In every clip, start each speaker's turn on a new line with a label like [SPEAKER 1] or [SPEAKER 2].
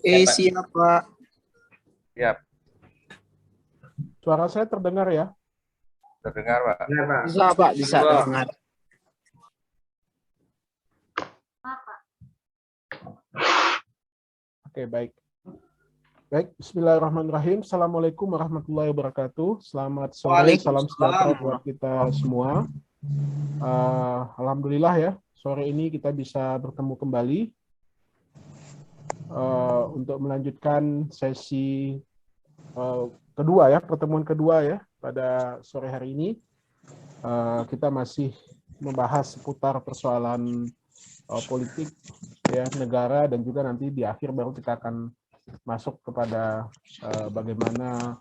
[SPEAKER 1] Siap, Pak.
[SPEAKER 2] Siap.
[SPEAKER 3] Suara saya terdengar ya?
[SPEAKER 2] Terdengar, Pak.
[SPEAKER 1] Bisa, Pak. Bisa dengar.
[SPEAKER 3] Oke, baik. Baik, bismillahirrahmanirrahim. Assalamualaikum warahmatullahi wabarakatuh. Selamat sore, salam sejahtera buat kita semua. Alhamdulillah ya, sore ini kita bisa bertemu kembali untuk melanjutkan sesi kedua ya, pertemuan kedua ya pada sore hari ini. Kita masih membahas seputar persoalan politik ya negara, dan juga nanti di akhir baru kita akan masuk kepada bagaimana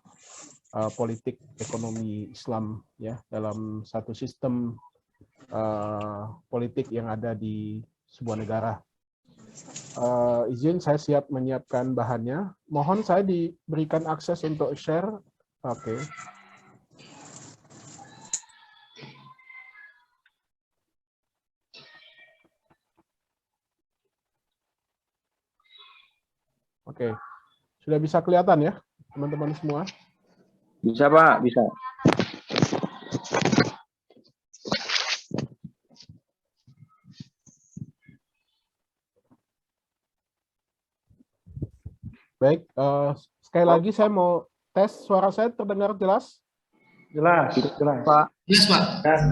[SPEAKER 3] politik ekonomi Islam ya dalam satu sistem politik yang ada di sebuah negara. Izin, saya siap menyiapkan bahannya. Mohon saya diberikan akses untuk share. Oke. Oke, sudah bisa kelihatan ya, teman-teman semua?
[SPEAKER 4] Bisa, Pak, bisa.
[SPEAKER 3] Baik, sekali lagi saya mau tes suara saya terdengar jelas?
[SPEAKER 4] Jelas, jelas.
[SPEAKER 1] Pak. Jelas, Pak.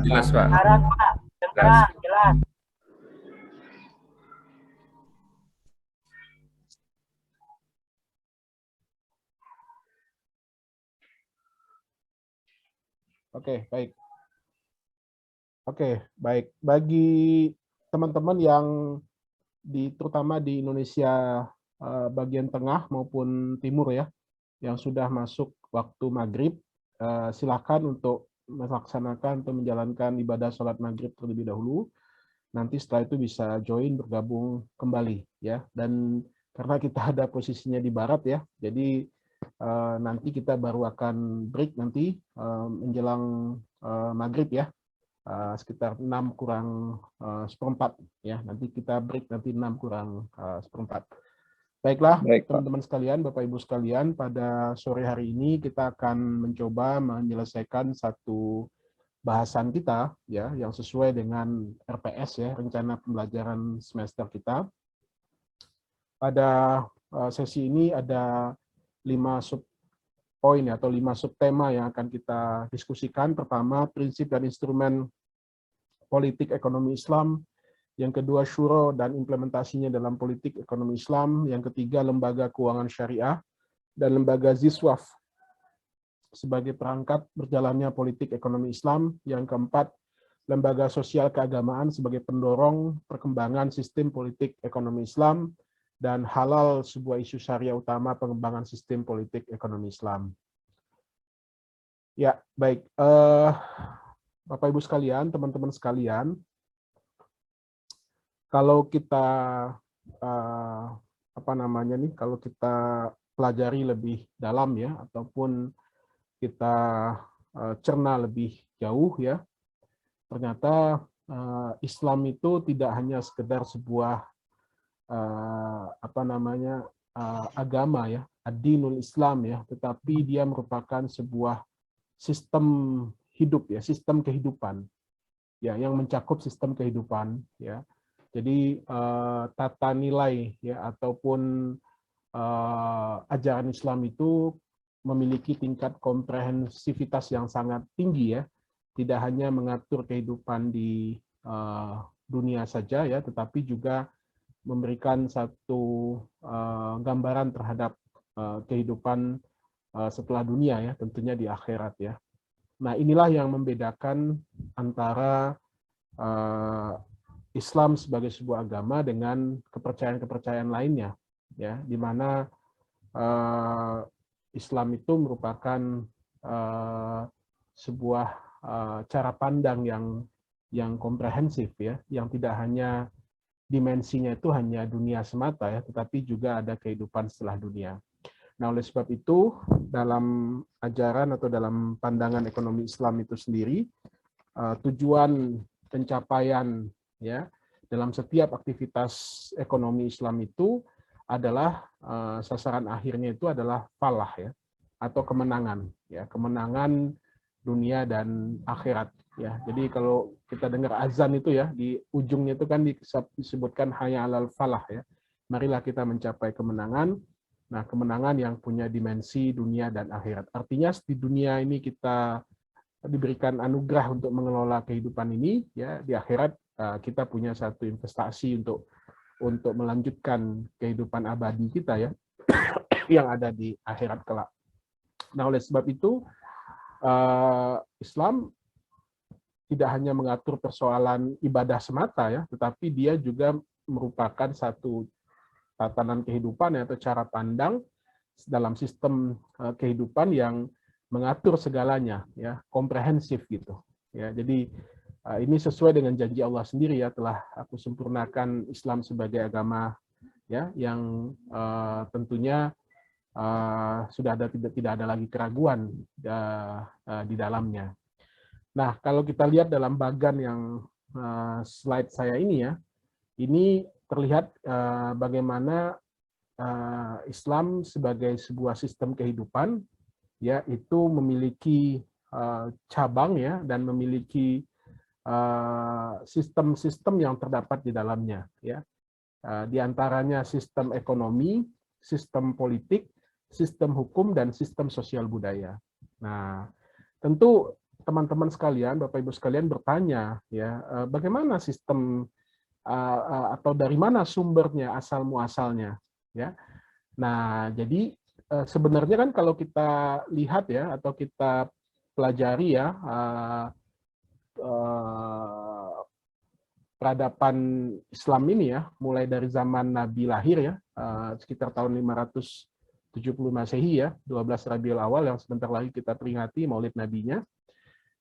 [SPEAKER 2] Jelas, Pak.
[SPEAKER 4] Jelas, jelas.
[SPEAKER 3] Oke, baik. Oke, baik. Bagi teman-teman yang terutama di Indonesia bagian tengah maupun timur ya, yang sudah masuk waktu maghrib, silakan untuk melaksanakan atau menjalankan ibadah sholat maghrib terlebih dahulu. Nanti setelah itu bisa join, bergabung kembali ya. Dan karena kita ada posisinya di barat ya, jadi nanti kita baru akan break nanti menjelang maghrib ya, sekitar 6 kurang seperempat ya. Nanti kita break nanti 6 kurang seperempat. Baiklah, teman-teman sekalian, Bapak Ibu sekalian, pada sore hari ini kita akan mencoba menyelesaikan satu bahasan kita ya yang sesuai dengan RPS ya, rencana pembelajaran semester kita. Pada sesi ini ada 5 subpoin atau 5 subtema yang akan kita diskusikan. Pertama, prinsip dan instrumen politik ekonomi Islam. Yang kedua, syuro dan implementasinya dalam politik ekonomi Islam. Yang ketiga, lembaga keuangan syariah dan lembaga ziswaf sebagai perangkat berjalannya politik ekonomi Islam. Yang keempat, lembaga sosial keagamaan sebagai pendorong perkembangan sistem politik ekonomi Islam. Dan halal, sebuah isu syariah utama pengembangan sistem politik ekonomi Islam. Ya, baik. Bapak Ibu sekalian, teman-teman sekalian, kalau kita kalau kita pelajari lebih dalam ya, ataupun kita cerna lebih jauh ya, ternyata Islam itu tidak hanya sekedar sebuah agama ya, ad-dinul Islam ya, tetapi dia merupakan sebuah sistem hidup ya, sistem kehidupan ya, yang mencakup sistem kehidupan ya. Jadi tata nilai ya ataupun ajaran Islam itu memiliki tingkat komprehensivitas yang sangat tinggi ya. Tidak hanya mengatur kehidupan di dunia saja ya, tetapi juga memberikan satu gambaran terhadap kehidupan setelah dunia ya, tentunya di akhirat ya. Nah, inilah yang membedakan antara Islam sebagai sebuah agama dengan kepercayaan-kepercayaan lainnya, ya, di mana Islam itu merupakan sebuah cara pandang yang komprehensif, ya, yang tidak hanya dimensinya itu hanya dunia semata, ya, tetapi juga ada kehidupan setelah dunia. Nah, oleh sebab itu, dalam ajaran atau dalam pandangan ekonomi Islam itu sendiri, tujuan pencapaian ya dalam setiap aktivitas ekonomi Islam itu adalah sasaran akhirnya itu adalah falah ya, atau kemenangan ya, kemenangan dunia dan akhirat ya. Jadi kalau kita dengar azan itu ya, di ujungnya itu kan disebutkan hayya 'alal falah ya. Marilah kita mencapai kemenangan. Nah, kemenangan yang punya dimensi dunia dan akhirat. Artinya di dunia ini kita diberikan anugerah untuk mengelola kehidupan ini ya, di akhirat kita punya satu investasi untuk melanjutkan kehidupan abadi kita ya, yang ada di akhirat kelak. Nah, oleh sebab itu Islam tidak hanya mengatur persoalan ibadah semata ya, tetapi dia juga merupakan satu tatanan kehidupan atau cara pandang dalam sistem kehidupan yang mengatur segalanya ya, komprehensif gitu ya. Jadi ini sesuai dengan janji Allah sendiri ya, telah aku sempurnakan Islam sebagai agama ya, yang tentunya sudah tidak ada lagi keraguan di dalamnya. Nah, kalau kita lihat dalam bagan yang slide saya ini ya, ini terlihat bagaimana Islam sebagai sebuah sistem kehidupan ya, itu memiliki cabang ya, dan memiliki sistem-sistem yang terdapat di dalamnya ya. Di antaranya sistem ekonomi, sistem politik, sistem hukum, dan sistem sosial budaya. Nah, tentu teman-teman sekalian, Bapak Ibu sekalian bertanya ya, bagaimana sistem atau dari mana sumbernya, asal muasalnya ya. Nah, jadi sebenarnya kan kalau kita lihat ya, atau kita pelajari ya, peradaban Islam ini ya, mulai dari zaman Nabi lahir ya, sekitar tahun 570 Masehi ya, 12 Rabiul Awal yang sebentar lagi kita peringati Maulid Nabinya,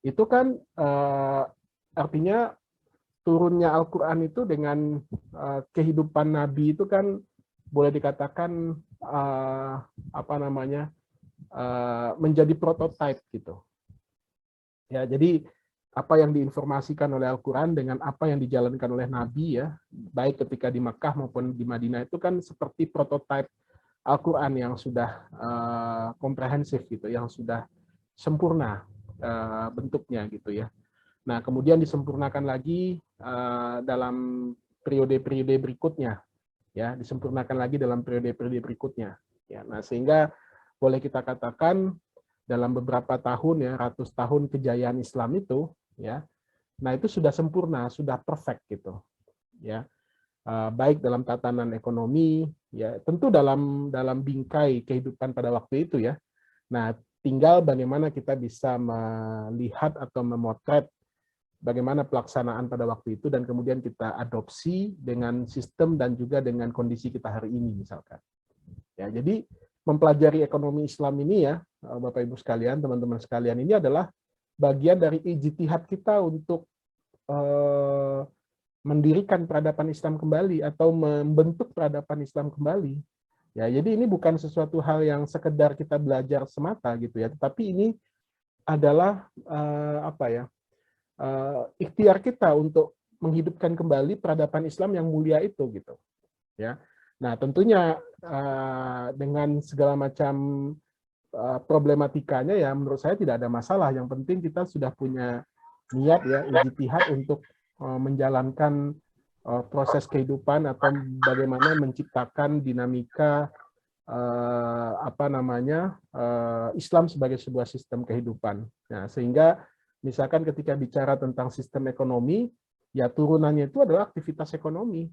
[SPEAKER 3] itu kan artinya turunnya Al-Quran itu dengan kehidupan Nabi itu kan boleh dikatakan menjadi prototipe gitu. Ya, jadi apa yang diinformasikan oleh Al-Quran dengan apa yang dijalankan oleh Nabi ya, baik ketika di Makkah maupun di Madinah, itu kan seperti prototipe Al-Quran yang sudah komprehensif gitu, yang sudah sempurna bentuknya gitu ya. Nah, kemudian disempurnakan lagi dalam periode-periode berikutnya, ya, disempurnakan lagi dalam periode-periode berikutnya. Ya, nah, sehingga boleh kita katakan dalam beberapa tahun ya, ratus tahun kejayaan Islam itu, ya, nah itu sudah sempurna, sudah perfect gitu, ya, baik dalam tatanan ekonomi, ya, tentu dalam bingkai kehidupan pada waktu itu ya. Nah, tinggal bagaimana kita bisa melihat atau memotret bagaimana pelaksanaan pada waktu itu, dan kemudian kita adopsi dengan sistem dan juga dengan kondisi kita hari ini misalkan. Ya, jadi mempelajari ekonomi Islam ini ya, Bapak Ibu sekalian, teman-teman sekalian, ini adalah bagian dari ijtihad kita untuk mendirikan peradaban Islam kembali atau membentuk peradaban Islam kembali. Ya, jadi ini bukan sesuatu hal yang sekedar kita belajar semata gitu ya, tetapi ini adalah ikhtiar kita untuk menghidupkan kembali peradaban Islam yang mulia itu gitu. Ya. Nah, tentunya dengan segala macam problematikanya ya, menurut saya tidak ada masalah. Yang penting kita sudah punya niat ya, ijtihad untuk menjalankan proses kehidupan atau bagaimana menciptakan dinamika Islam sebagai sebuah sistem kehidupan. Nah, sehingga misalkan ketika bicara tentang sistem ekonomi, ya turunannya itu adalah aktivitas ekonomi.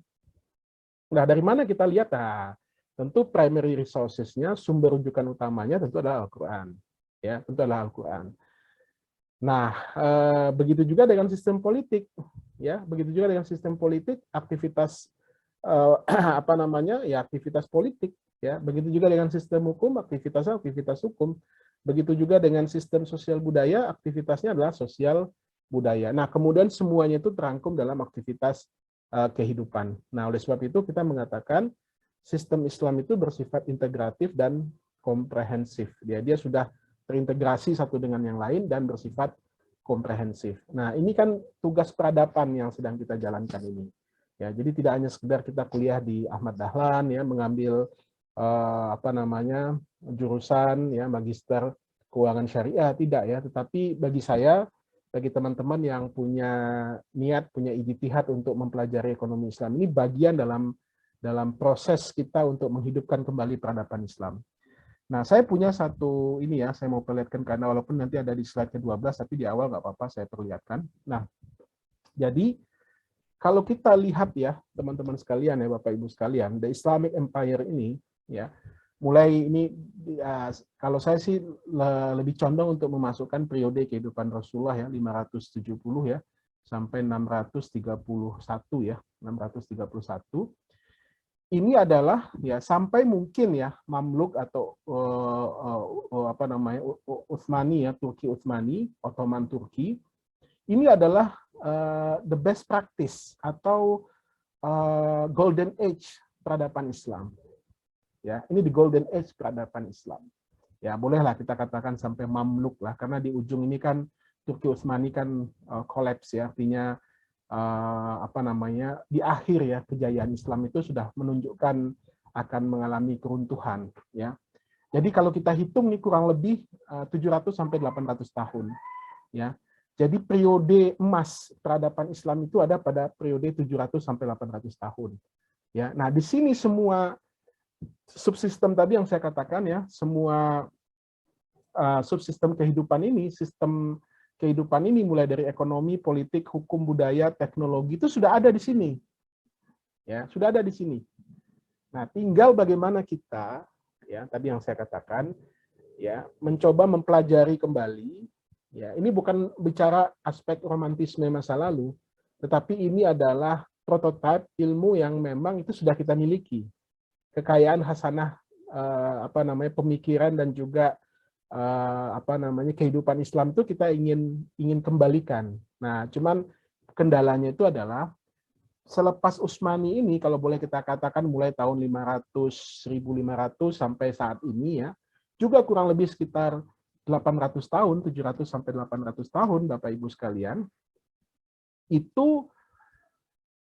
[SPEAKER 3] Nah, dari mana kita lihat? Nah, tentu primary resources-nya, sumber rujukan utamanya tentu adalah Al-Quran. Ya, tentu adalah Al-Quran. Nah, begitu juga dengan sistem politik. Ya, begitu juga dengan sistem politik, aktivitas aktivitas politik. Ya, begitu juga dengan sistem hukum, aktivitas hukum. Begitu juga dengan sistem sosial budaya, aktivitasnya adalah sosial budaya. Nah, kemudian semuanya itu terangkum dalam aktivitas kehidupan. Nah, oleh sebab itu kita mengatakan sistem Islam itu bersifat integratif dan komprehensif. Dia sudah terintegrasi satu dengan yang lain dan bersifat komprehensif. Nah, ini kan tugas peradaban yang sedang kita jalankan ini. Ya, jadi tidak hanya sekedar kita kuliah di Ahmad Dahlan ya, mengambil apa namanya jurusan ya magister keuangan syariah, tidak ya, tetapi bagi saya, bagi teman-teman yang punya niat, punya ijtihad untuk mempelajari ekonomi Islam, ini bagian dalam proses kita untuk menghidupkan kembali peradaban Islam. Nah, saya punya satu ini ya, saya mau perlihatkan karena walaupun nanti ada di slide ke-12, tapi di awal nggak apa-apa saya perlihatkan. Nah, jadi kalau kita lihat ya, teman-teman sekalian ya, Bapak Ibu sekalian, the Islamic Empire ini ya, mulai ini kalau saya sih lebih condong untuk memasukkan periode kehidupan Rasulullah ya 570 ya sampai 631 ya, 631. Ini adalah ya sampai mungkin ya Mamluk atau apa namanya Utsmani ya, Turki Utsmani, Ottoman Turki. Ini adalah the best practice atau golden age peradaban Islam. Ya, ini di golden age peradaban Islam. Ya, bolehlah kita katakan sampai Mamluk lah, karena di ujung ini kan Turki Utsmani kan collapse ya, artinya apa namanya di akhir ya kejayaan Islam itu sudah menunjukkan akan mengalami keruntuhan ya. Jadi kalau kita hitung nih kurang lebih 700 sampai 800 tahun ya. Jadi periode emas peradaban Islam itu ada pada periode 700 sampai 800 tahun. Ya. Nah, di sini semua subsistem tadi yang saya katakan ya, semua subsistem kehidupan ini, sistem kehidupan ini mulai dari ekonomi, politik, hukum, budaya, teknologi itu sudah ada di sini. Ya, sudah ada di sini. Nah, tinggal bagaimana kita ya, tadi yang saya katakan ya, mencoba mempelajari kembali ya. Ini bukan bicara aspek romantisme masa lalu, tetapi ini adalah prototipe ilmu yang memang itu sudah kita miliki. Kekayaan hasanah apa namanya pemikiran dan juga apa namanya kehidupan Islam itu kita ingin kembalikan. Nah, cuman kendalanya itu adalah selepas Utsmani ini, kalau boleh kita katakan mulai tahun 1500 sampai saat ini ya, juga kurang lebih sekitar 800 tahun, 700 sampai 800 tahun Bapak Ibu sekalian, itu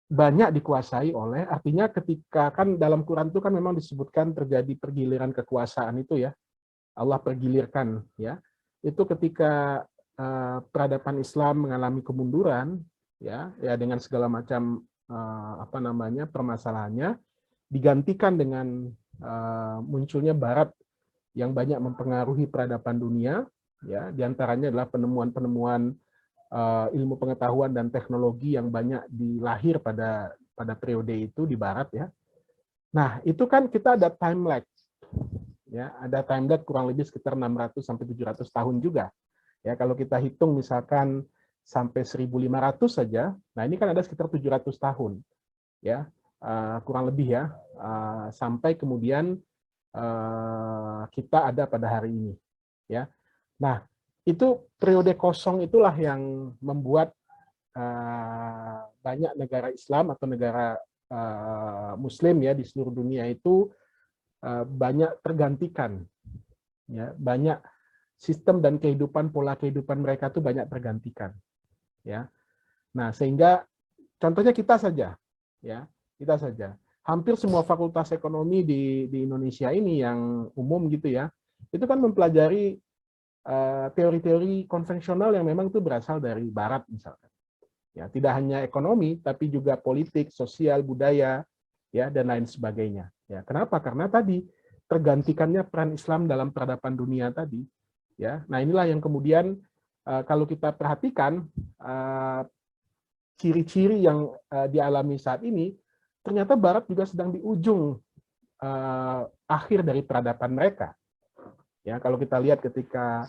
[SPEAKER 3] banyak dikuasai oleh, artinya ketika kan dalam Quran itu kan memang disebutkan terjadi pergiliran kekuasaan itu ya, Allah pergilirkan ya, itu ketika peradaban Islam mengalami kemunduran ya dengan segala macam apa namanya permasalahannya, digantikan dengan munculnya Barat yang banyak mempengaruhi peradaban dunia ya, diantaranya adalah penemuan-penemuan ilmu pengetahuan dan teknologi yang banyak dilahir pada periode itu di Barat ya. Nah, itu kan kita ada time lag. Ya, ada time lag kurang lebih sekitar 600 sampai 700 tahun juga. Ya, kalau kita hitung misalkan sampai 1500 saja, nah ini kan ada sekitar 700 tahun. Ya, kurang lebih ya, sampai kemudian kita ada pada hari ini. Ya. Nah, itu periode kosong itulah yang membuat banyak negara Islam atau negara Muslim ya di seluruh dunia itu banyak tergantikan, ya banyak sistem dan kehidupan pola kehidupan mereka tuh banyak tergantikan, ya. Nah sehingga contohnya kita saja, ya kita saja, hampir semua fakultas ekonomi di Indonesia ini yang umum gitu ya, itu kan mempelajari teori-teori konvensional yang memang itu berasal dari Barat misalkan, ya tidak hanya ekonomi tapi juga politik, sosial, budaya, ya dan lain sebagainya. Ya, kenapa? Karena tadi tergantikannya peran Islam dalam peradaban dunia tadi. Ya, nah inilah yang kemudian kalau kita perhatikan ciri-ciri yang dialami saat ini, ternyata Barat juga sedang di ujung akhir dari peradaban mereka. Ya, kalau kita lihat ketika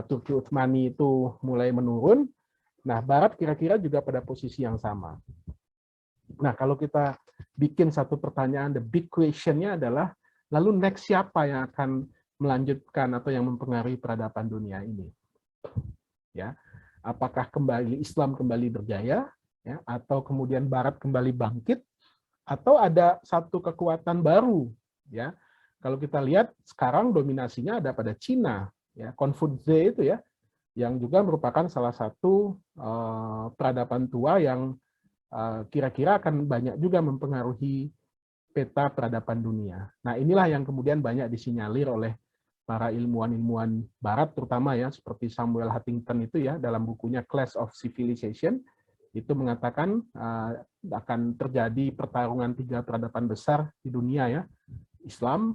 [SPEAKER 3] Turki Utsmani itu mulai menurun, nah Barat kira-kira juga pada posisi yang sama. Nah, kalau kita bikin satu pertanyaan, the big question-nya adalah, lalu next siapa yang akan melanjutkan atau yang mempengaruhi peradaban dunia ini? Ya, apakah kembali Islam kembali berjaya, ya, atau kemudian Barat kembali bangkit, atau ada satu kekuatan baru? Ya, kalau kita lihat sekarang dominasinya ada pada Cina, ya, Konfutse itu ya, yang juga merupakan salah satu peradaban tua yang kira-kira akan banyak juga mempengaruhi peta peradaban dunia. Nah, inilah yang kemudian banyak disinyalir oleh para ilmuwan-ilmuwan Barat, terutama ya seperti Samuel Huntington itu ya dalam bukunya Clash of Civilization itu mengatakan akan terjadi pertarungan 3 peradaban besar di dunia ya, Islam,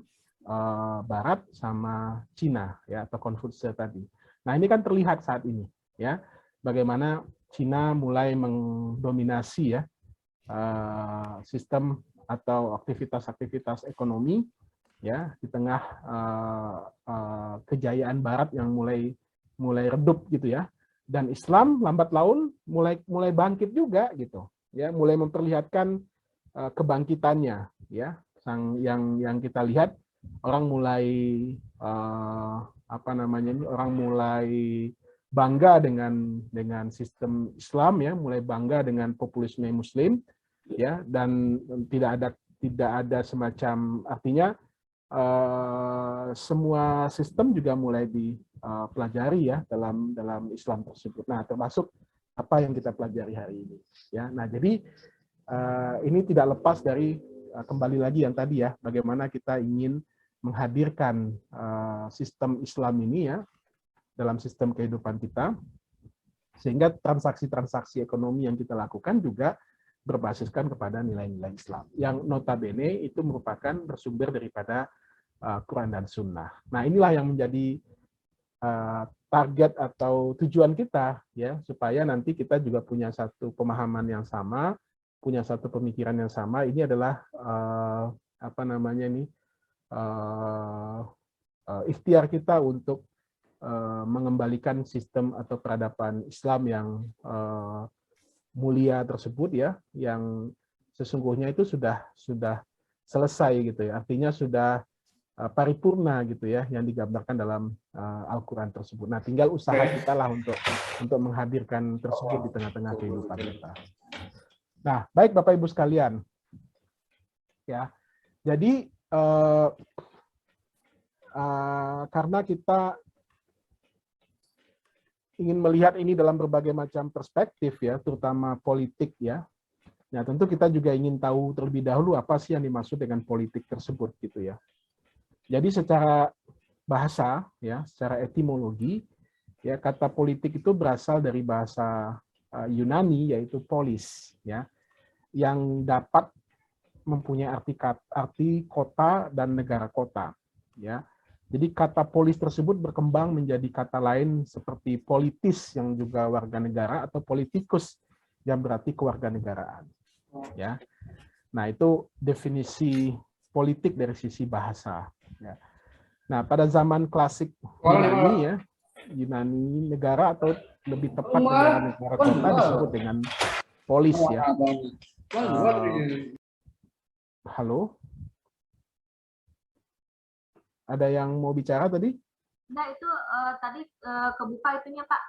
[SPEAKER 3] Barat, sama Cina ya atau Konfutse tadi. Nah, ini kan terlihat saat ini ya bagaimana Cina mulai mendominasi ya sistem atau aktivitas-aktivitas ekonomi ya di tengah kejayaan Barat yang mulai redup gitu ya, dan Islam lambat laun mulai bangkit juga gitu ya, mulai memperlihatkan kebangkitannya ya, yang kita lihat orang mulai orang mulai bangga dengan sistem Islam ya, mulai bangga dengan populisme Muslim ya, dan tidak ada semacam, artinya semua sistem juga mulai dipelajari ya dalam Islam tersebut. Nah, termasuk apa yang kita pelajari hari ini ya. Nah, jadi ini tidak lepas dari kembali lagi yang tadi ya, bagaimana kita ingin menghadirkan sistem Islam ini ya dalam sistem kehidupan kita, sehingga transaksi-transaksi ekonomi yang kita lakukan juga berbasiskan kepada nilai-nilai Islam, yang notabene itu merupakan bersumber daripada Quran dan Sunnah. Nah, inilah yang menjadi target atau tujuan kita ya, supaya nanti kita juga punya satu pemahaman yang sama, punya satu pemikiran yang sama. Ini adalah ikhtiar kita untuk mengembalikan sistem atau peradaban Islam yang mulia tersebut ya, yang sesungguhnya itu sudah selesai gitu ya, artinya sudah paripurna gitu ya, yang digambarkan dalam Al-Quran tersebut. Nah, tinggal usaha kita lah untuk menghadirkan tersebut di tengah-tengah kehidupan kita. Nah, baik Bapak Ibu sekalian, ya, jadi karena kita ingin melihat ini dalam berbagai macam perspektif ya, terutama politik ya. Nah, tentu kita juga ingin tahu terlebih dahulu apa sih yang dimaksud dengan politik tersebut gitu ya. Jadi secara bahasa ya, secara etimologi ya, kata politik itu berasal dari bahasa Yunani yaitu polis ya, yang dapat mempunyai arti kota dan negara kota ya. Jadi kata polis tersebut berkembang menjadi kata lain seperti politis yang juga warga negara, atau politikus yang berarti kewarganegaraan. Ya. Nah, itu definisi politik dari sisi bahasa. Ya. Nah, pada zaman klasik Yunani ya, Yunani negara atau lebih tepat negara kota disebut dengan polis ya. Halo? Ada yang mau bicara tadi?
[SPEAKER 5] Nah, itu tadi kebuka itunya Pak,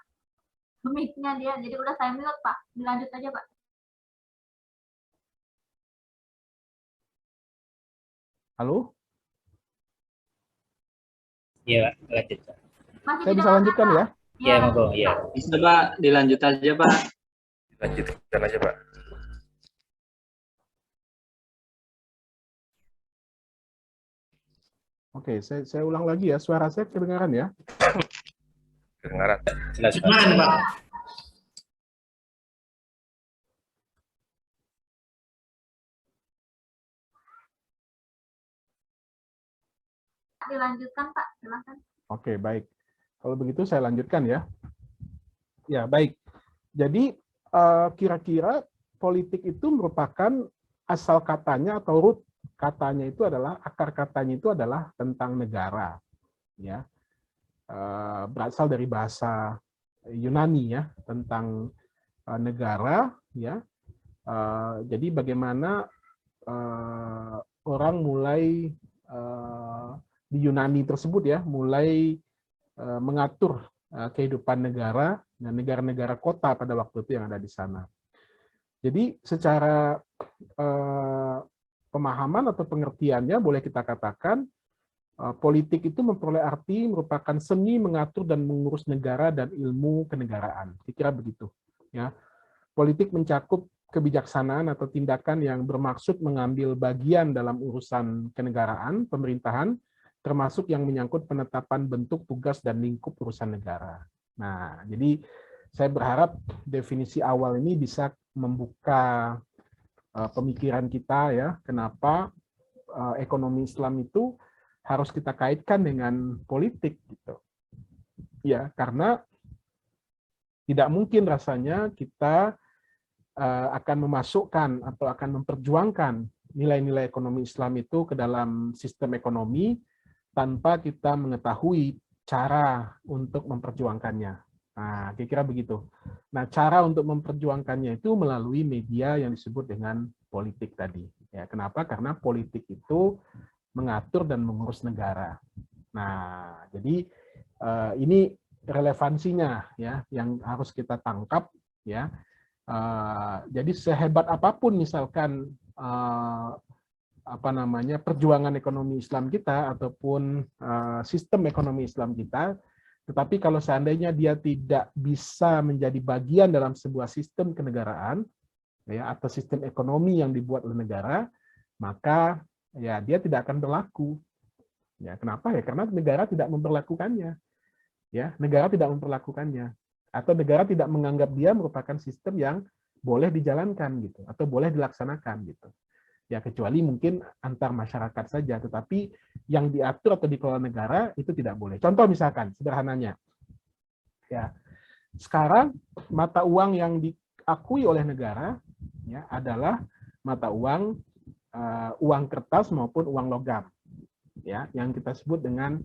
[SPEAKER 5] mic-nya dia, jadi udah saya mute Pak, dilanjut aja Pak.
[SPEAKER 3] Halo?
[SPEAKER 6] Iya, lanjut.
[SPEAKER 3] Saya bisa lanjutkan ya?
[SPEAKER 6] Iya, monggo, iya.
[SPEAKER 4] Bisa Pak, dilanjut aja Pak.
[SPEAKER 2] Lanjutkan aja, Pak.
[SPEAKER 3] Oke, saya ulang lagi ya. Suara saya kedengaran ya?
[SPEAKER 2] Kedengaran.
[SPEAKER 6] Jelas, Pak.
[SPEAKER 1] Gimana, Pak?
[SPEAKER 5] Dilanjutkan Pak, silakan.
[SPEAKER 3] Oke, baik. Kalau begitu saya lanjutkan ya. Ya, baik. Jadi kira-kira politik itu merupakan asal katanya atau root katanya itu adalah, akar katanya itu adalah tentang negara. Ya. Berasal dari bahasa Yunani ya, tentang negara ya. Jadi bagaimana orang mulai di Yunani tersebut ya, mulai mengatur kehidupan negara dan negara-negara kota pada waktu itu yang ada di sana. Jadi secara pemahaman atau pengertiannya boleh kita katakan politik itu memperoleh arti merupakan seni mengatur dan mengurus negara dan ilmu kenegaraan. Kira-kira begitu. Ya, politik mencakup kebijaksanaan atau tindakan yang bermaksud mengambil bagian dalam urusan kenegaraan, pemerintahan, termasuk yang menyangkut penetapan bentuk, tugas, dan lingkup urusan negara. Nah, jadi saya berharap definisi awal ini bisa membuka pemikiran kita ya, kenapa ekonomi Islam itu harus kita kaitkan dengan politik gitu. Ya, karena tidak mungkin rasanya kita akan memasukkan atau akan memperjuangkan nilai-nilai ekonomi Islam itu ke dalam sistem ekonomi tanpa kita mengetahui cara untuk memperjuangkannya. Nah, kira-kira begitu. Nah, cara untuk memperjuangkannya itu melalui media yang disebut dengan politik tadi. Ya, kenapa? Karena politik itu mengatur dan mengurus negara. Nah, jadi ini relevansinya ya yang harus kita tangkap ya. Jadi sehebat apapun misalkan perjuangan ekonomi Islam kita ataupun sistem ekonomi Islam kita, tetapi kalau seandainya dia tidak bisa menjadi bagian dalam sebuah sistem kenegaraan ya atau sistem ekonomi yang dibuat oleh negara, maka ya dia tidak akan berlaku. Ya, kenapa ya? Karena negara tidak memperlakukannya. Ya, negara tidak memperlakukannya. Atau negara tidak menganggap dia merupakan sistem yang boleh dijalankan gitu atau boleh dilaksanakan gitu. Ya kecuali mungkin antar masyarakat saja, tetapi yang diatur atau dikelola negara itu tidak boleh. Contoh misalkan sederhananya. Ya. Sekarang mata uang yang diakui oleh negara ya adalah mata uang uang kertas maupun uang logam. Ya, yang kita sebut dengan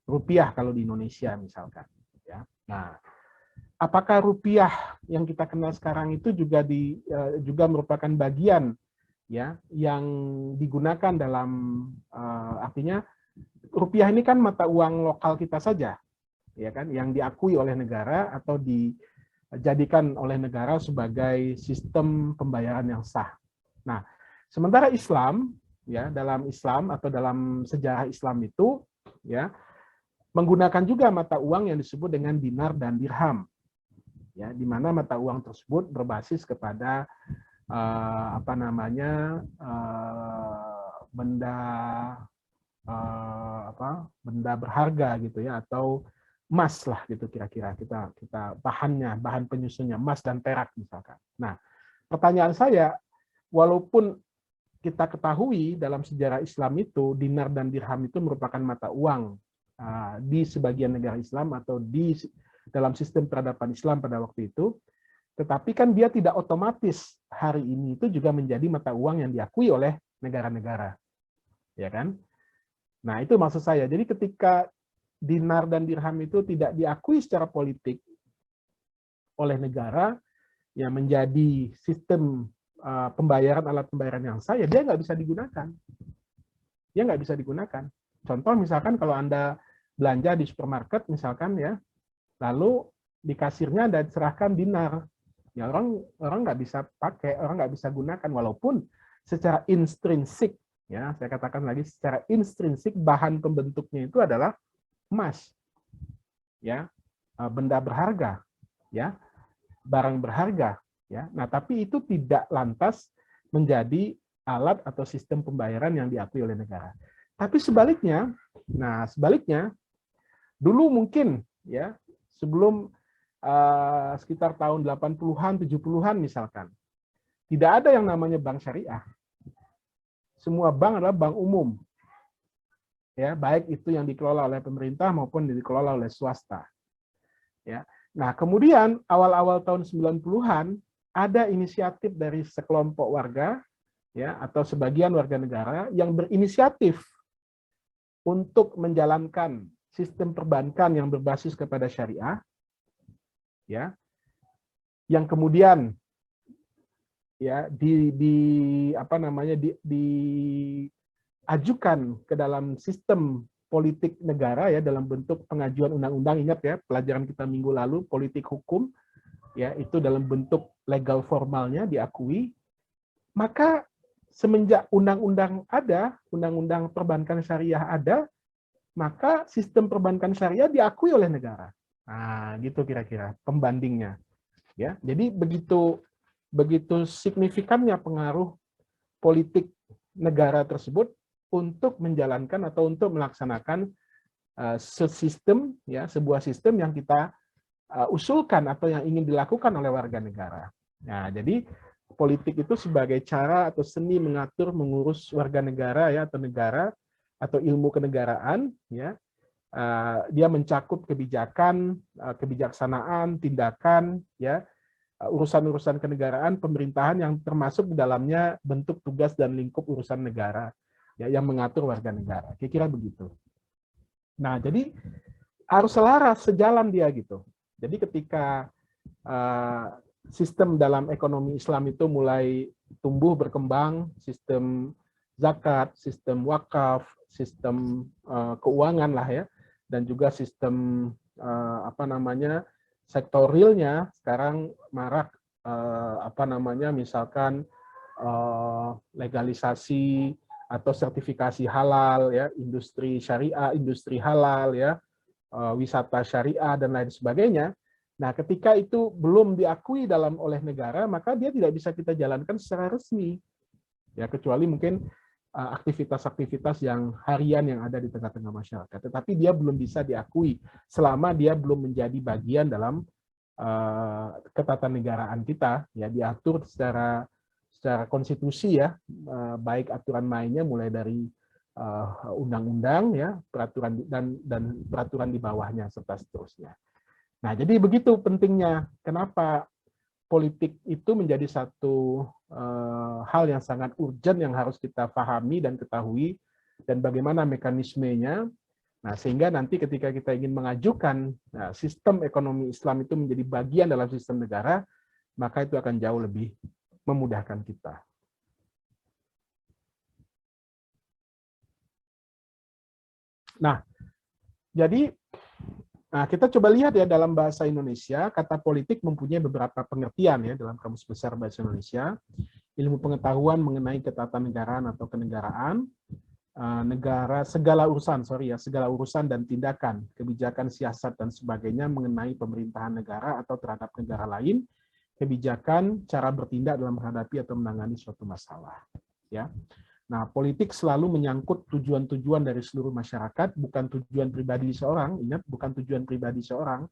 [SPEAKER 3] rupiah kalau di Indonesia misalkan ya. Nah, apakah rupiah yang kita kenal sekarang itu juga merupakan bagian ya yang digunakan dalam artinya rupiah ini kan mata uang lokal kita saja ya kan yang diakui oleh negara atau dijadikan oleh negara sebagai sistem pembayaran yang sah. Nah, sementara Islam ya dalam Islam atau dalam sejarah Islam itu ya menggunakan juga mata uang yang disebut dengan dinar dan dirham. Ya, di mana mata uang tersebut berbasis kepada benda berharga gitu ya atau emas lah gitu kira-kira kita bahan penyusunnya emas dan perak misalkan. Nah, pertanyaan saya, walaupun kita ketahui dalam sejarah Islam itu dinar dan dirham itu merupakan mata uang di sebagian negara Islam atau dalam sistem peradaban Islam pada waktu itu, tetapi kan dia tidak otomatis hari ini itu juga menjadi mata uang yang diakui oleh negara-negara, ya kan? Nah itu maksud saya. Jadi ketika dinar dan dirham itu tidak diakui secara politik oleh negara, ya menjadi sistem pembayaran alat pembayaran yang sah, ya dia nggak bisa digunakan. Dia nggak bisa digunakan. Contoh misalkan kalau Anda belanja di supermarket misalkan ya. Lalu di kasirnya ada diserahkan dinar, ya orang nggak bisa pakai, orang nggak bisa gunakan, walaupun secara intrinsik, ya saya katakan lagi secara intrinsik bahan pembentuknya itu adalah emas, ya benda berharga, ya barang berharga, ya. Nah tapi itu tidak lantas menjadi alat atau sistem pembayaran yang diakui oleh negara. Tapi sebaliknya, dulu mungkin ya sebelum sekitar tahun 80-an, 70-an misalkan, tidak ada yang namanya bank syariah. Semua bank adalah bank umum. Ya, baik itu yang dikelola oleh pemerintah maupun dikelola oleh swasta. Ya. Nah, kemudian awal-awal tahun 90-an ada inisiatif dari sekelompok warga ya atau sebagian warga negara yang berinisiatif untuk menjalankan sistem perbankan yang berbasis kepada syariah, ya, yang kemudian ya diajukan ke dalam sistem politik negara ya dalam bentuk pengajuan undang-undang. Ingat ya pelajaran kita minggu lalu politik hukum ya itu dalam bentuk legal formalnya diakui. Maka semenjak undang-undang ada, undang-undang perbankan syariah ada, maka sistem perbankan syariah diakui oleh negara. Nah, gitu kira-kira pembandingnya. Ya, jadi begitu begitu signifikannya pengaruh politik negara tersebut untuk menjalankan atau untuk melaksanakan sistem, ya, sebuah sistem yang kita usulkan atau yang ingin dilakukan oleh warga negara. Nah, jadi politik itu sebagai cara atau seni mengatur, mengurus warga negara, ya, atau negara atau ilmu kenegaraan, ya. Dia mencakup kebijakan, kebijaksanaan, tindakan, ya, urusan-urusan kenegaraan, pemerintahan yang termasuk di dalamnya bentuk tugas dan lingkup urusan negara, ya, yang mengatur warga negara. Kira-kira begitu. Nah, jadi harus selaras, sejalan dia gitu. Jadi ketika sistem dalam ekonomi Islam itu mulai tumbuh berkembang, sistem zakat, sistem wakaf, sistem keuangan lah, ya, dan juga sistem sektor realnya sekarang marak, misalkan legalisasi atau sertifikasi halal, ya, industri syariah, industri halal, ya, wisata syariah dan lain sebagainya. Nah, ketika itu belum diakui oleh negara, maka dia tidak bisa kita jalankan secara resmi, ya, kecuali mungkin aktivitas-aktivitas yang harian yang ada di tengah-tengah masyarakat. Tetapi dia belum bisa diakui selama dia belum menjadi bagian dalam ketatanegaraan kita, ya, diatur secara konstitusi, ya, baik aturan mainnya mulai dari undang-undang, ya, peraturan dan peraturan di bawahnya serta seterusnya. Nah, jadi begitu pentingnya kenapa politik itu menjadi satu hal yang sangat urgent yang harus kita pahami dan ketahui, dan bagaimana mekanismenya. Nah, sehingga nanti ketika kita ingin mengajukan sistem ekonomi Islam itu menjadi bagian dalam sistem negara, maka itu akan jauh lebih memudahkan kita. Nah, jadi kita coba lihat, ya, dalam bahasa Indonesia, kata politik mempunyai beberapa pengertian, ya, dalam Kamus Besar Bahasa Indonesia. Ilmu pengetahuan mengenai ketatanegaraan atau kenegaraan, segala urusan dan tindakan, kebijakan, siasat dan sebagainya mengenai pemerintahan negara atau terhadap negara lain, kebijakan, cara bertindak dalam menghadapi atau menangani suatu masalah, ya. Nah, politik selalu menyangkut tujuan-tujuan dari seluruh masyarakat, bukan tujuan pribadi seorang. Ingat, bukan tujuan pribadi seorang.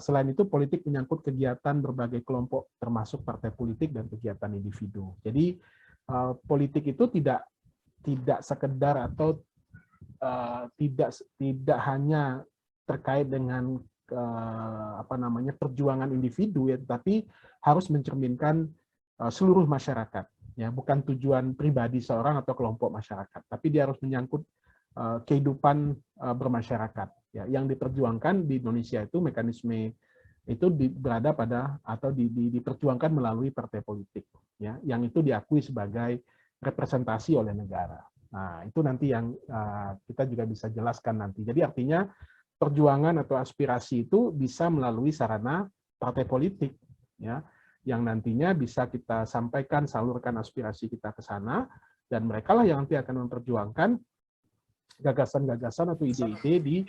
[SPEAKER 3] Selain itu, politik menyangkut kegiatan berbagai kelompok, termasuk partai politik dan kegiatan individu. Jadi, politik itu tidak sekedar atau tidak hanya terkait dengan perjuangan individu, ya, tetapi harus mencerminkan seluruh masyarakat. Ya, bukan tujuan pribadi seorang atau kelompok masyarakat, tapi dia harus menyangkut kehidupan bermasyarakat. Ya, yang diperjuangkan di Indonesia itu mekanisme itu berada pada atau diperjuangkan melalui partai politik, ya, yang itu diakui sebagai representasi oleh negara. Nah, itu nanti yang kita juga bisa jelaskan nanti. Jadi artinya perjuangan atau aspirasi itu bisa melalui sarana partai politik, ya, yang nantinya bisa kita sampaikan, salurkan aspirasi kita ke sana, dan mereka lah yang nanti akan memperjuangkan gagasan-gagasan atau ide-ide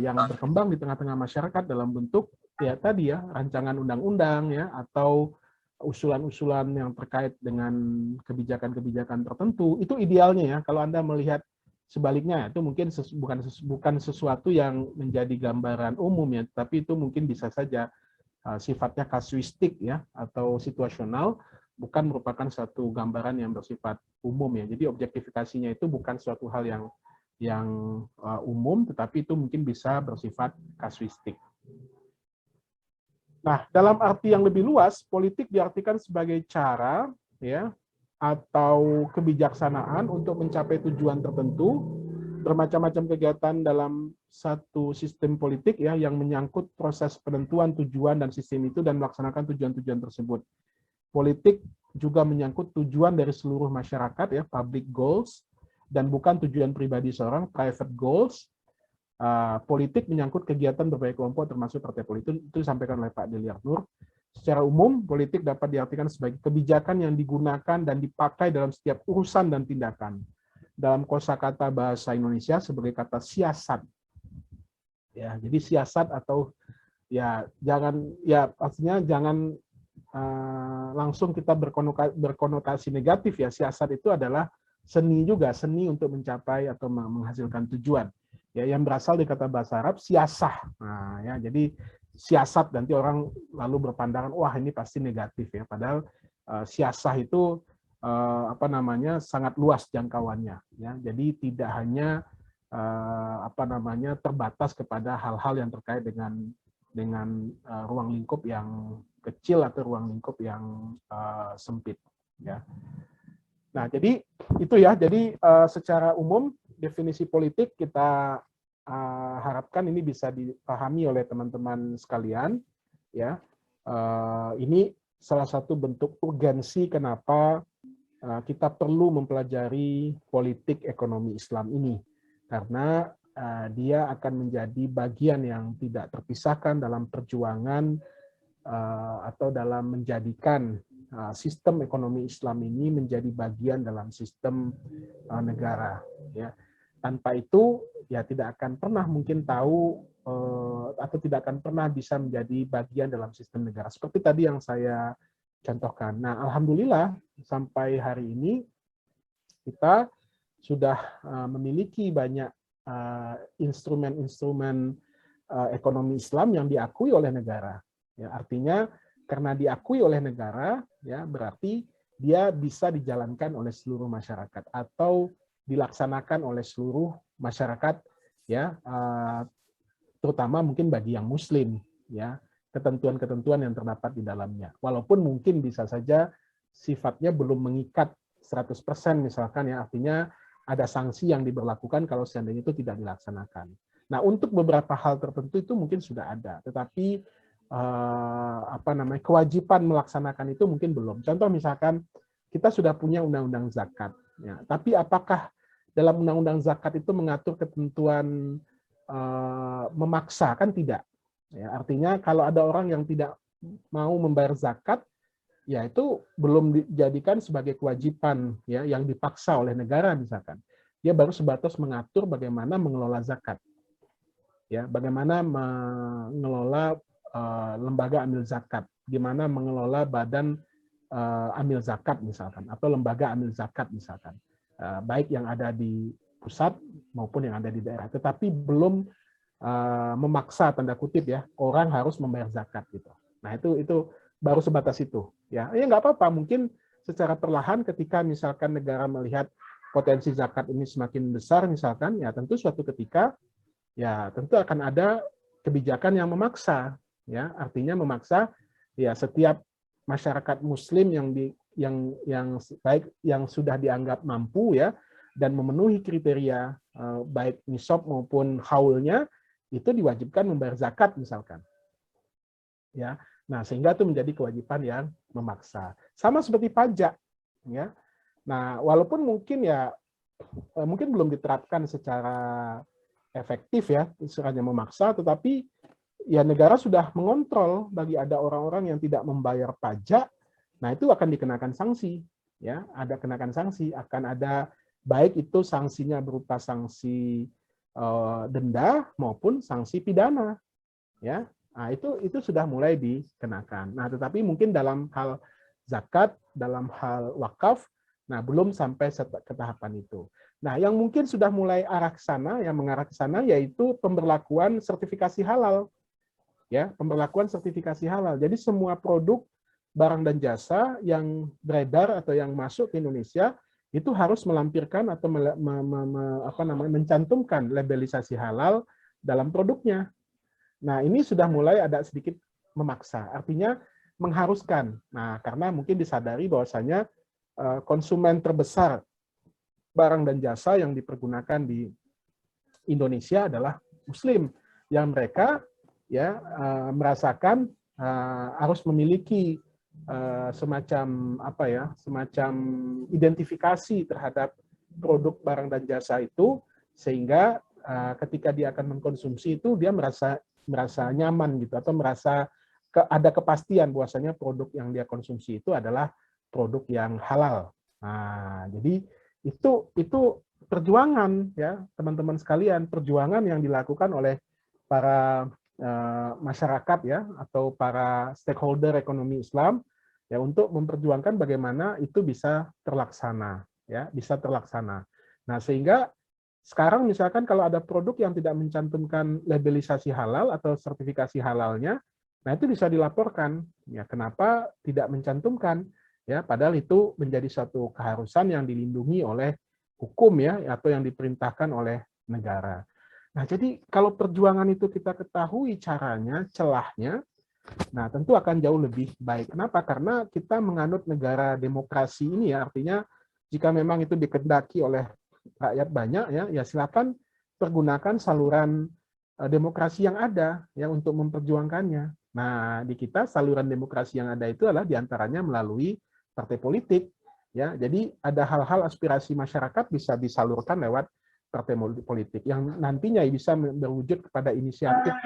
[SPEAKER 3] yang berkembang di tengah-tengah masyarakat dalam bentuk, ya, tadi, ya, rancangan undang-undang, ya, atau usulan-usulan yang terkait dengan kebijakan-kebijakan tertentu. Itu idealnya, ya. Kalau Anda melihat sebaliknya, itu mungkin bukan sesuatu yang menjadi gambaran umum, ya, tapi itu mungkin bisa saja sifatnya kasuistik, ya, atau situasional, bukan merupakan satu gambaran yang bersifat umum, ya. Jadi objektifikasinya itu bukan suatu hal yang umum, tetapi itu mungkin bisa bersifat kasuistik. Nah, dalam arti yang lebih luas, politik diartikan sebagai cara, ya, atau kebijaksanaan untuk mencapai tujuan tertentu. Bermacam-macam kegiatan dalam satu sistem politik, ya, yang menyangkut proses penentuan tujuan dan sistem itu dan melaksanakan tujuan-tujuan tersebut. Politik juga menyangkut tujuan dari seluruh masyarakat, ya, public goals, dan bukan tujuan pribadi seorang, private goals. Politik menyangkut kegiatan berbagai kelompok termasuk partai politik, itu disampaikan oleh Pak Deliar Nur. Secara umum, politik dapat diartikan sebagai kebijakan yang digunakan dan dipakai dalam setiap urusan dan tindakan. Dalam kosakata bahasa Indonesia sebagai kata siasat. Ya, jadi siasat atau, ya, artinya jangan langsung kita berkonotasi negatif ya. Siasat itu adalah seni juga, seni untuk mencapai atau menghasilkan tujuan. Ya, yang berasal dari kata bahasa Arab siasah. Nah, ya, jadi siasat nanti orang lalu berpandangan wah ini pasti negatif ya. Padahal siasah itu sangat luas jangkauannya ya. Jadi tidak hanya terbatas kepada hal-hal yang terkait dengan ruang lingkup yang kecil atau ruang lingkup yang sempit ya. Nah, jadi itu ya. Jadi secara umum definisi politik kita harapkan ini bisa dipahami oleh teman-teman sekalian ya. Ini salah satu bentuk urgensi kenapa kita perlu mempelajari politik ekonomi Islam ini, karena dia akan menjadi bagian yang tidak terpisahkan dalam perjuangan atau dalam menjadikan sistem ekonomi Islam ini menjadi bagian dalam sistem negara. Ya. Tanpa itu, ya tidak akan pernah mungkin tahu atau tidak akan pernah bisa menjadi bagian dalam sistem negara. Seperti tadi yang saya contohkan. Nah, alhamdulillah sampai hari ini kita sudah memiliki banyak instrumen-instrumen ekonomi Islam yang diakui oleh negara. Ya, artinya karena diakui oleh negara, ya berarti dia bisa dijalankan oleh seluruh masyarakat atau dilaksanakan oleh seluruh masyarakat, ya terutama mungkin bagi yang Muslim, ya ketentuan-ketentuan yang terdapat di dalamnya. Walaupun mungkin bisa saja sifatnya belum mengikat 100% misalkan ya, artinya ada sanksi yang diberlakukan kalau seandainya itu tidak dilaksanakan. Nah, untuk beberapa hal tertentu itu mungkin sudah ada, tetapi kewajiban melaksanakan itu mungkin belum. Contoh misalkan kita sudah punya undang-undang zakat, ya, tapi apakah dalam undang-undang zakat itu mengatur ketentuan memaksa? Kan tidak. Ya, artinya kalau ada orang yang tidak mau membayar zakat, ya itu belum dijadikan sebagai kewajiban ya yang dipaksa oleh negara misalkan. Dia baru sebatas mengatur bagaimana mengelola zakat. Ya, bagaimana mengelola lembaga amil zakat, gimana mengelola badan amil zakat misalkan, atau lembaga amil zakat misalkan, baik yang ada di pusat maupun yang ada di daerah, tetapi belum memaksa tanda kutip ya orang harus membayar zakat gitu. Nah itu baru sebatas itu ya. Ya nggak apa-apa, mungkin secara perlahan ketika misalkan negara melihat potensi zakat ini semakin besar misalkan, ya tentu suatu ketika ya tentu akan ada kebijakan yang memaksa. Ya, artinya memaksa ya setiap masyarakat Muslim yang baik yang sudah dianggap mampu ya dan memenuhi kriteria baik nisab maupun haulnya itu diwajibkan membayar zakat misalkan. Ya, nah sehingga itu menjadi kewajiban yang memaksa. Sama seperti pajak, ya. Nah, walaupun mungkin belum diterapkan secara efektif ya, hanya memaksa, tetapi ya negara sudah mengontrol bagi ada orang-orang yang tidak membayar pajak, nah itu akan dikenakan sanksi, ya, ada kenakan sanksi, akan ada baik itu sanksinya berupa sanksi denda maupun sanksi pidana, ya, nah itu sudah mulai dikenakan. Nah, tetapi mungkin dalam hal zakat, dalam hal wakaf, nah belum sampai ke tahapan itu. Nah, yang mungkin sudah mulai arah ke sana, yang mengarah ke sana yaitu pemberlakuan sertifikasi halal. Ya, pemberlakuan sertifikasi halal. Jadi semua produk, barang dan jasa yang beredar atau yang masuk ke Indonesia itu harus melampirkan atau mencantumkan labelisasi halal dalam produknya. Nah, ini sudah mulai ada sedikit memaksa, artinya mengharuskan. Nah, karena mungkin disadari bahwasanya konsumen terbesar barang dan jasa yang dipergunakan di Indonesia adalah Muslim, yang mereka ya merasakan harus memiliki semacam identifikasi terhadap produk barang dan jasa itu, sehingga ketika dia akan mengkonsumsi itu dia merasa nyaman gitu, atau merasa ada kepastian bahwasanya produk yang dia konsumsi itu adalah produk yang halal. Nah, jadi itu perjuangan ya teman-teman sekalian, perjuangan yang dilakukan oleh para masyarakat ya atau para stakeholder ekonomi Islam ya untuk memperjuangkan bagaimana itu bisa terlaksana, ya, bisa terlaksana. Nah, sehingga sekarang misalkan kalau ada produk yang tidak mencantumkan labelisasi halal atau sertifikasi halalnya, nah itu bisa dilaporkan. Ya, kenapa tidak mencantumkan? Ya, padahal itu menjadi suatu keharusan yang dilindungi oleh hukum ya, atau yang diperintahkan oleh negara. Nah, jadi kalau perjuangan itu kita ketahui caranya, celahnya, nah tentu akan jauh lebih baik. Kenapa? Karena kita menganut negara demokrasi ini ya, artinya jika memang itu dikehendaki oleh rakyat banyak ya silakan pergunakan saluran demokrasi yang ada ya untuk memperjuangkannya. Nah, di kita saluran demokrasi yang ada itu adalah diantaranya melalui partai politik ya. Jadi ada hal-hal aspirasi masyarakat bisa disalurkan lewat partai politik yang nantinya bisa berwujud kepada inisiatif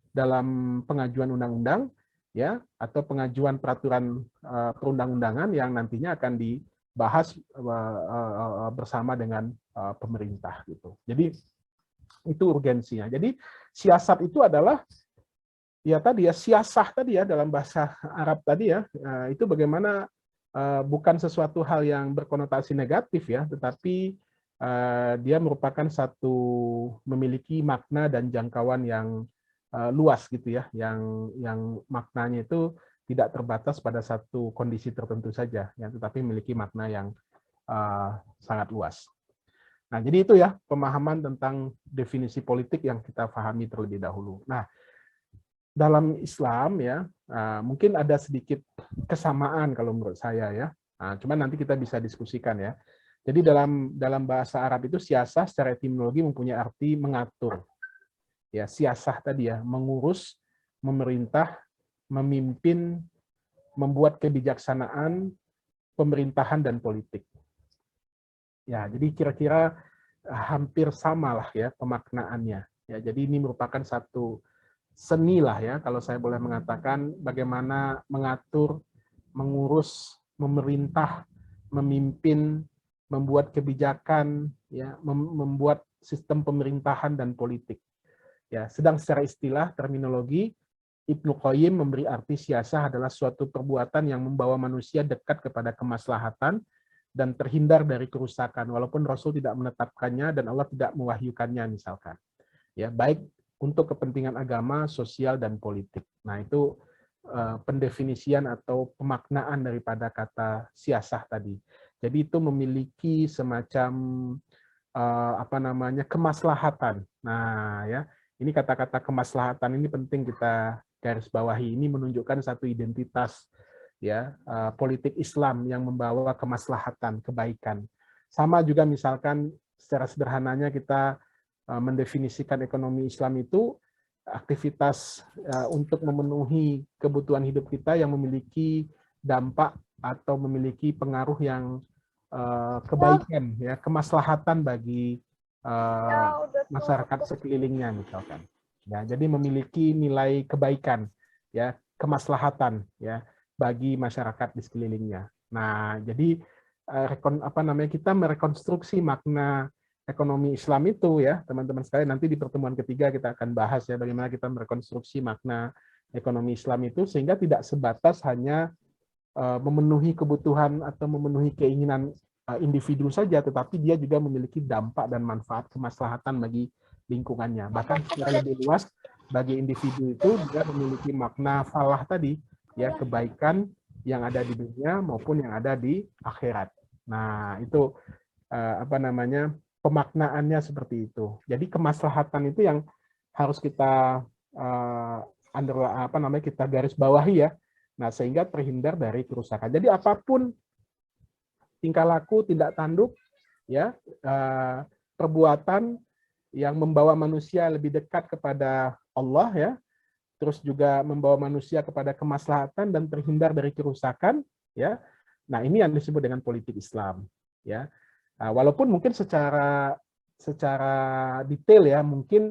[SPEAKER 3] dalam pengajuan undang-undang ya atau pengajuan peraturan perundang-undangan yang nantinya akan dibahas bersama dengan pemerintah gitu. Jadi itu urgensinya. Jadi siasat itu adalah ya tadi ya siasah tadi ya dalam bahasa Arab tadi ya itu bagaimana bukan sesuatu hal yang berkonotasi negatif ya, tetapi dia merupakan satu memiliki makna dan jangkauan yang luas gitu ya, yang maknanya itu tidak terbatas pada satu kondisi tertentu saja, ya, tetapi memiliki makna yang sangat luas. Nah, jadi itu ya pemahaman tentang definisi politik yang kita pahami terlebih dahulu. Nah, dalam Islam ya mungkin ada sedikit kesamaan kalau menurut saya ya. Nah, cuman nanti kita bisa diskusikan ya. Jadi dalam bahasa Arab itu siasah secara etimologi mempunyai arti mengatur. Ya, siasah tadi ya, mengurus, memerintah, memimpin, membuat kebijaksanaan, pemerintahan dan politik. Ya, jadi kira-kira hampir samalah ya pemaknaannya. Ya, jadi ini merupakan satu seni lah ya, kalau saya boleh mengatakan bagaimana mengatur, mengurus, memerintah, memimpin, membuat kebijakan, ya, membuat sistem pemerintahan dan politik. Ya, sedang secara istilah terminologi Ibnu Qayyim memberi arti siasah adalah suatu perbuatan yang membawa manusia dekat kepada kemaslahatan dan terhindar dari kerusakan, walaupun Rasul tidak menetapkannya dan Allah tidak mewahyukannya misalkan. Ya, baik untuk kepentingan agama, sosial dan politik. Nah, itu pendefinisian atau pemaknaan daripada kata siasah tadi. Jadi itu memiliki semacam kemaslahatan. Nah, ya, ini kata-kata kemaslahatan ini penting kita garis bawahi. Ini menunjukkan satu identitas ya politik Islam yang membawa kemaslahatan, kebaikan. Sama juga misalkan secara sederhananya kita mendefinisikan ekonomi Islam itu aktivitas untuk memenuhi kebutuhan hidup kita yang memiliki dampak atau memiliki pengaruh yang kebaikan ya, kemaslahatan bagi masyarakat sekelilingnya misalkan. Ya, jadi memiliki nilai kebaikan ya, kemaslahatan ya bagi masyarakat di sekelilingnya. Nah, jadi kita merekonstruksi makna ekonomi Islam itu ya, teman-teman sekalian, nanti di pertemuan ketiga kita akan bahas ya bagaimana kita merekonstruksi makna ekonomi Islam itu sehingga tidak sebatas hanya memenuhi kebutuhan atau memenuhi keinginan individu saja, tetapi dia juga memiliki dampak dan manfaat kemaslahatan bagi lingkungannya. Bahkan secara lebih luas bagi individu itu juga memiliki makna falah tadi, ya, kebaikan yang ada di dunia maupun yang ada di akhirat. Nah, itu pemaknaannya seperti itu. Jadi kemaslahatan itu yang harus kita kita garis bawahi ya. Nah, sehingga terhindar dari kerusakan. Jadi apapun tingkah laku, tindak tanduk ya, perbuatan yang membawa manusia lebih dekat kepada Allah ya, terus juga membawa manusia kepada kemaslahatan dan terhindar dari kerusakan ya. Nah, ini yang disebut dengan politik Islam ya. Walaupun mungkin secara detail ya mungkin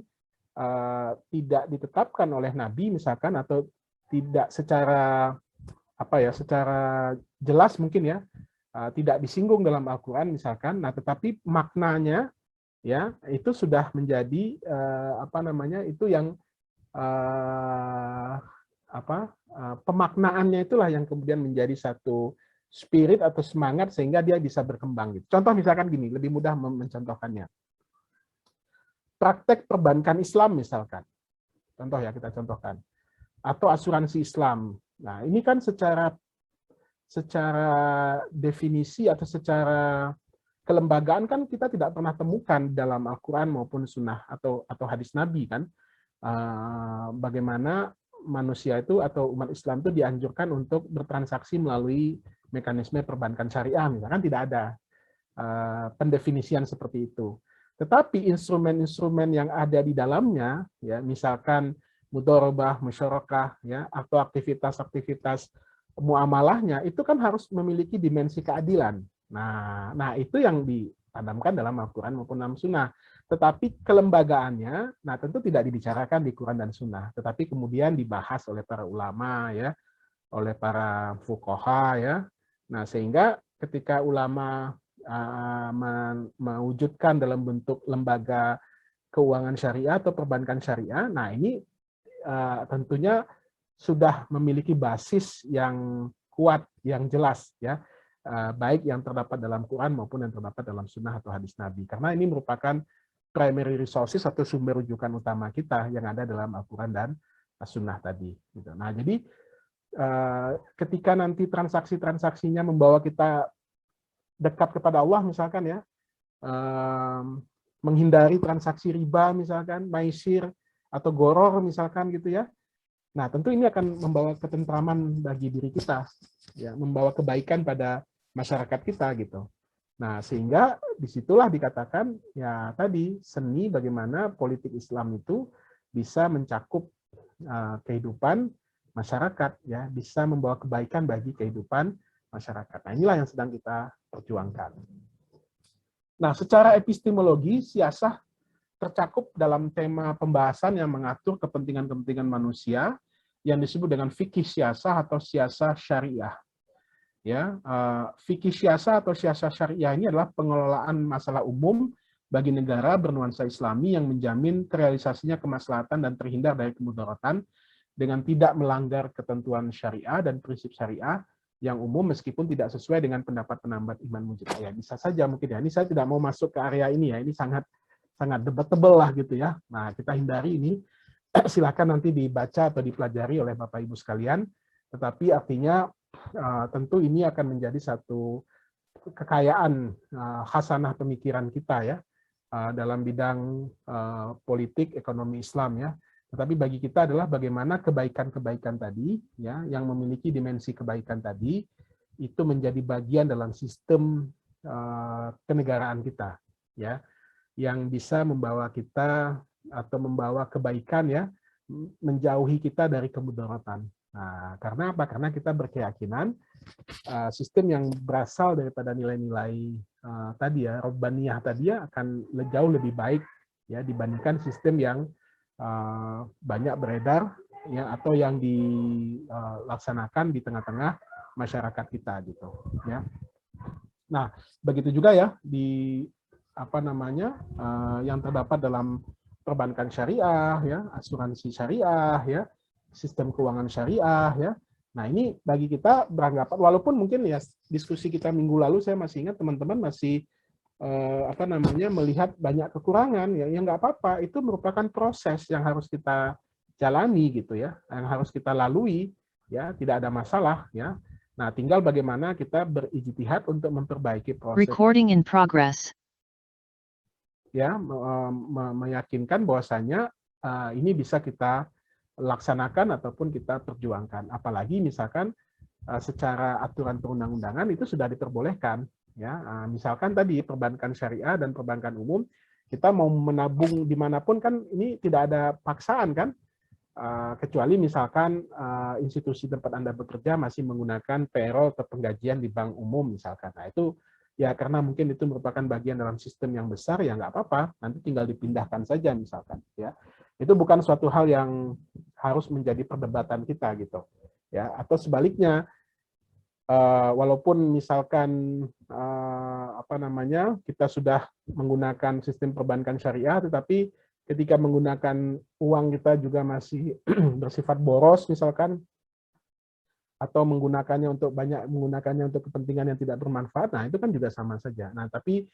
[SPEAKER 3] tidak ditetapkan oleh Nabi misalkan, atau tidak secara secara jelas mungkin ya tidak disinggung dalam Al-Qur'an misalkan. Nah, tetapi maknanya ya itu sudah menjadi itu yang pemaknaannya itulah yang kemudian menjadi satu spirit atau semangat sehingga dia bisa berkembang gitu. Contoh misalkan gini, lebih mudah mencontohkannya. Praktek perbankan Islam misalkan. Contoh ya, kita contohkan. Atau asuransi Islam. Nah, ini kan secara definisi atau secara kelembagaan kan kita tidak pernah temukan dalam Al-Quran maupun Sunnah atau hadis Nabi kan. Bagaimana manusia itu atau umat Islam itu dianjurkan untuk bertransaksi melalui mekanisme perbankan syariah, misalkan tidak ada pendefinisian seperti itu. Tetapi instrumen-instrumen yang ada di dalamnya, ya misalkan mudharabah, musyarakah, ya atau aktivitas-aktivitas muamalahnya itu kan harus memiliki dimensi keadilan. Nah itu yang ditanamkan dalam Al-Quran maupun dalam Sunnah. Tetapi kelembagaannya, nah tentu tidak dibicarakan di Quran dan Sunnah, tetapi kemudian dibahas oleh para ulama, ya, oleh para fuqaha, ya. Nah sehingga ketika ulama mewujudkan dalam bentuk lembaga keuangan syariah atau perbankan syariah, nah ini tentunya sudah memiliki basis yang kuat, yang jelas, ya, baik yang terdapat dalam Quran maupun yang terdapat dalam Sunnah atau hadis Nabi, karena ini merupakan primary resources atau sumber rujukan utama kita yang ada dalam Al-Quran dan Sunnah tadi. Nah, jadi ketika nanti transaksi-transaksinya membawa kita dekat kepada Allah, misalkan ya, menghindari transaksi riba, misalkan maisir atau goror, misalkan gitu ya. Nah, tentu ini akan membawa ketentraman bagi diri kita, ya, membawa kebaikan pada masyarakat kita gitu. Nah, sehingga disitulah dikatakan ya tadi seni bagaimana politik Islam itu bisa mencakup kehidupan masyarakat, ya, bisa membawa kebaikan bagi kehidupan masyarakat. Nah, inilah yang sedang kita perjuangkan. Nah, secara epistemologi siasah tercakup dalam tema pembahasan yang mengatur kepentingan-kepentingan manusia yang disebut dengan fikih siasah atau siasah syariah. Ya, fikih siasah atau siasah syariah ini adalah pengelolaan masalah umum bagi negara bernuansa Islami yang menjamin kerealisasinya kemaslahatan dan terhindar dari kemudaratan dengan tidak melanggar ketentuan syariah dan prinsip syariah yang umum meskipun tidak sesuai dengan pendapat penambat iman mujizat. Ya, bisa saja mungkin ya. Ini saya tidak mau masuk ke area ini ya. Ini sangat debatable lah gitu ya. Nah, kita hindari ini. Silakan nanti dibaca atau dipelajari oleh Bapak Ibu sekalian. Tetapi artinya tentu ini akan menjadi satu kekayaan khasanah pemikiran kita ya dalam bidang politik ekonomi Islam ya. Tetapi bagi kita adalah bagaimana kebaikan-kebaikan tadi ya yang memiliki dimensi kebaikan tadi itu menjadi bagian dalam sistem kenegaraan kita ya yang bisa membawa kita atau membawa kebaikan ya menjauhi kita dari kemudaratan. Nah, karena apa? Karena kita berkeyakinan sistem yang berasal daripada nilai-nilai tadi ya, Robbaniyah tadi ya, akan jauh lebih baik ya dibandingkan sistem yang banyak beredar ya atau yang dilaksanakan di tengah-tengah masyarakat kita gitu ya. Nah, begitu juga ya di apa namanya yang terdapat dalam perbankan syariah ya, asuransi syariah ya, sistem keuangan syariah ya. Nah, ini bagi kita beranggapan walaupun mungkin ya diskusi kita minggu lalu saya masih ingat teman-teman masih apa namanya melihat banyak kekurangan ya, yang nggak apa-apa, itu merupakan proses yang harus kita jalani gitu ya, yang harus kita lalui ya, tidak ada masalah ya. Nah, tinggal bagaimana kita berijtihad untuk memperbaiki proses.
[SPEAKER 7] Recording in progress.
[SPEAKER 3] Ya, meyakinkan bahwasanya ini bisa kita laksanakan ataupun kita perjuangkan. Apalagi misalkan secara aturan perundang-undangan itu sudah diperbolehkan. Ya, misalkan tadi perbankan syariah dan perbankan umum, kita mau menabung dimanapun kan ini tidak ada paksaan kan, kecuali misalkan institusi tempat Anda bekerja masih menggunakan payroll atau penggajian di bank umum misalkan. Nah itu ya karena mungkin itu merupakan bagian dalam sistem yang besar ya nggak apa-apa, nanti tinggal dipindahkan saja misalkan. Ya itu bukan suatu hal yang harus menjadi perdebatan kita gitu. Ya atau sebaliknya. Walaupun misalkan apa namanya kita sudah menggunakan sistem perbankan syariah, tetapi ketika menggunakan uang kita juga masih bersifat boros misalkan, atau menggunakannya untuk kepentingan yang tidak bermanfaat, nah itu kan juga sama saja. Nah, tapi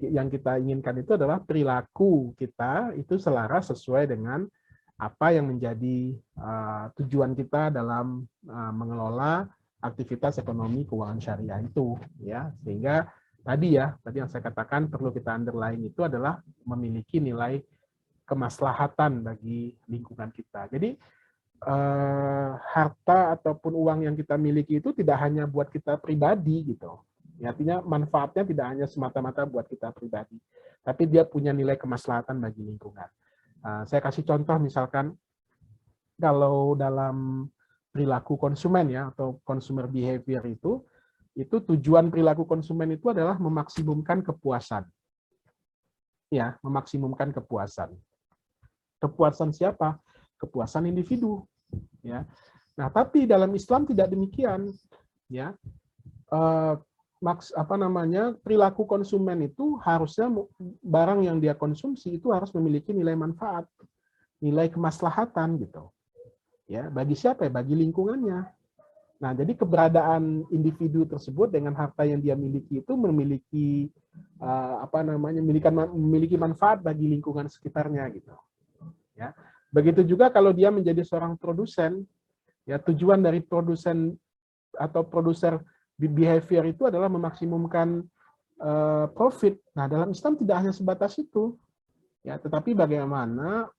[SPEAKER 3] yang kita inginkan itu adalah perilaku kita itu selaras sesuai dengan apa yang menjadi tujuan kita dalam mengelola aktivitas ekonomi keuangan syariah itu, ya. Sehingga tadi yang saya katakan perlu kita underline itu adalah memiliki nilai kemaslahatan bagi lingkungan kita. Jadi harta ataupun uang yang kita miliki itu tidak hanya buat kita pribadi gitu. Ya, artinya manfaatnya tidak hanya semata-mata buat kita pribadi, tapi dia punya nilai kemaslahatan bagi lingkungan. Saya kasih contoh misalkan kalau dalam perilaku konsumen ya atau consumer behavior itu tujuan perilaku konsumen itu adalah memaksimumkan kepuasan. Ya, memaksimumkan kepuasan. Kepuasan siapa? Kepuasan individu. Ya. Nah, tapi dalam Islam tidak demikian. Ya. Perilaku konsumen itu harusnya barang yang dia konsumsi itu harus memiliki nilai manfaat, nilai kemaslahatan gitu. Ya, bagi siapa? Bagi lingkungannya. Nah, jadi keberadaan individu tersebut dengan harta yang dia miliki itu memiliki memiliki manfaat bagi lingkungan sekitarnya gitu. Ya. Begitu juga kalau dia menjadi seorang produsen, ya tujuan dari produsen atau produser behavior itu adalah memaksimumkan profit. Nah, dalam Islam tidak hanya sebatas itu, ya, tetapi bagaimana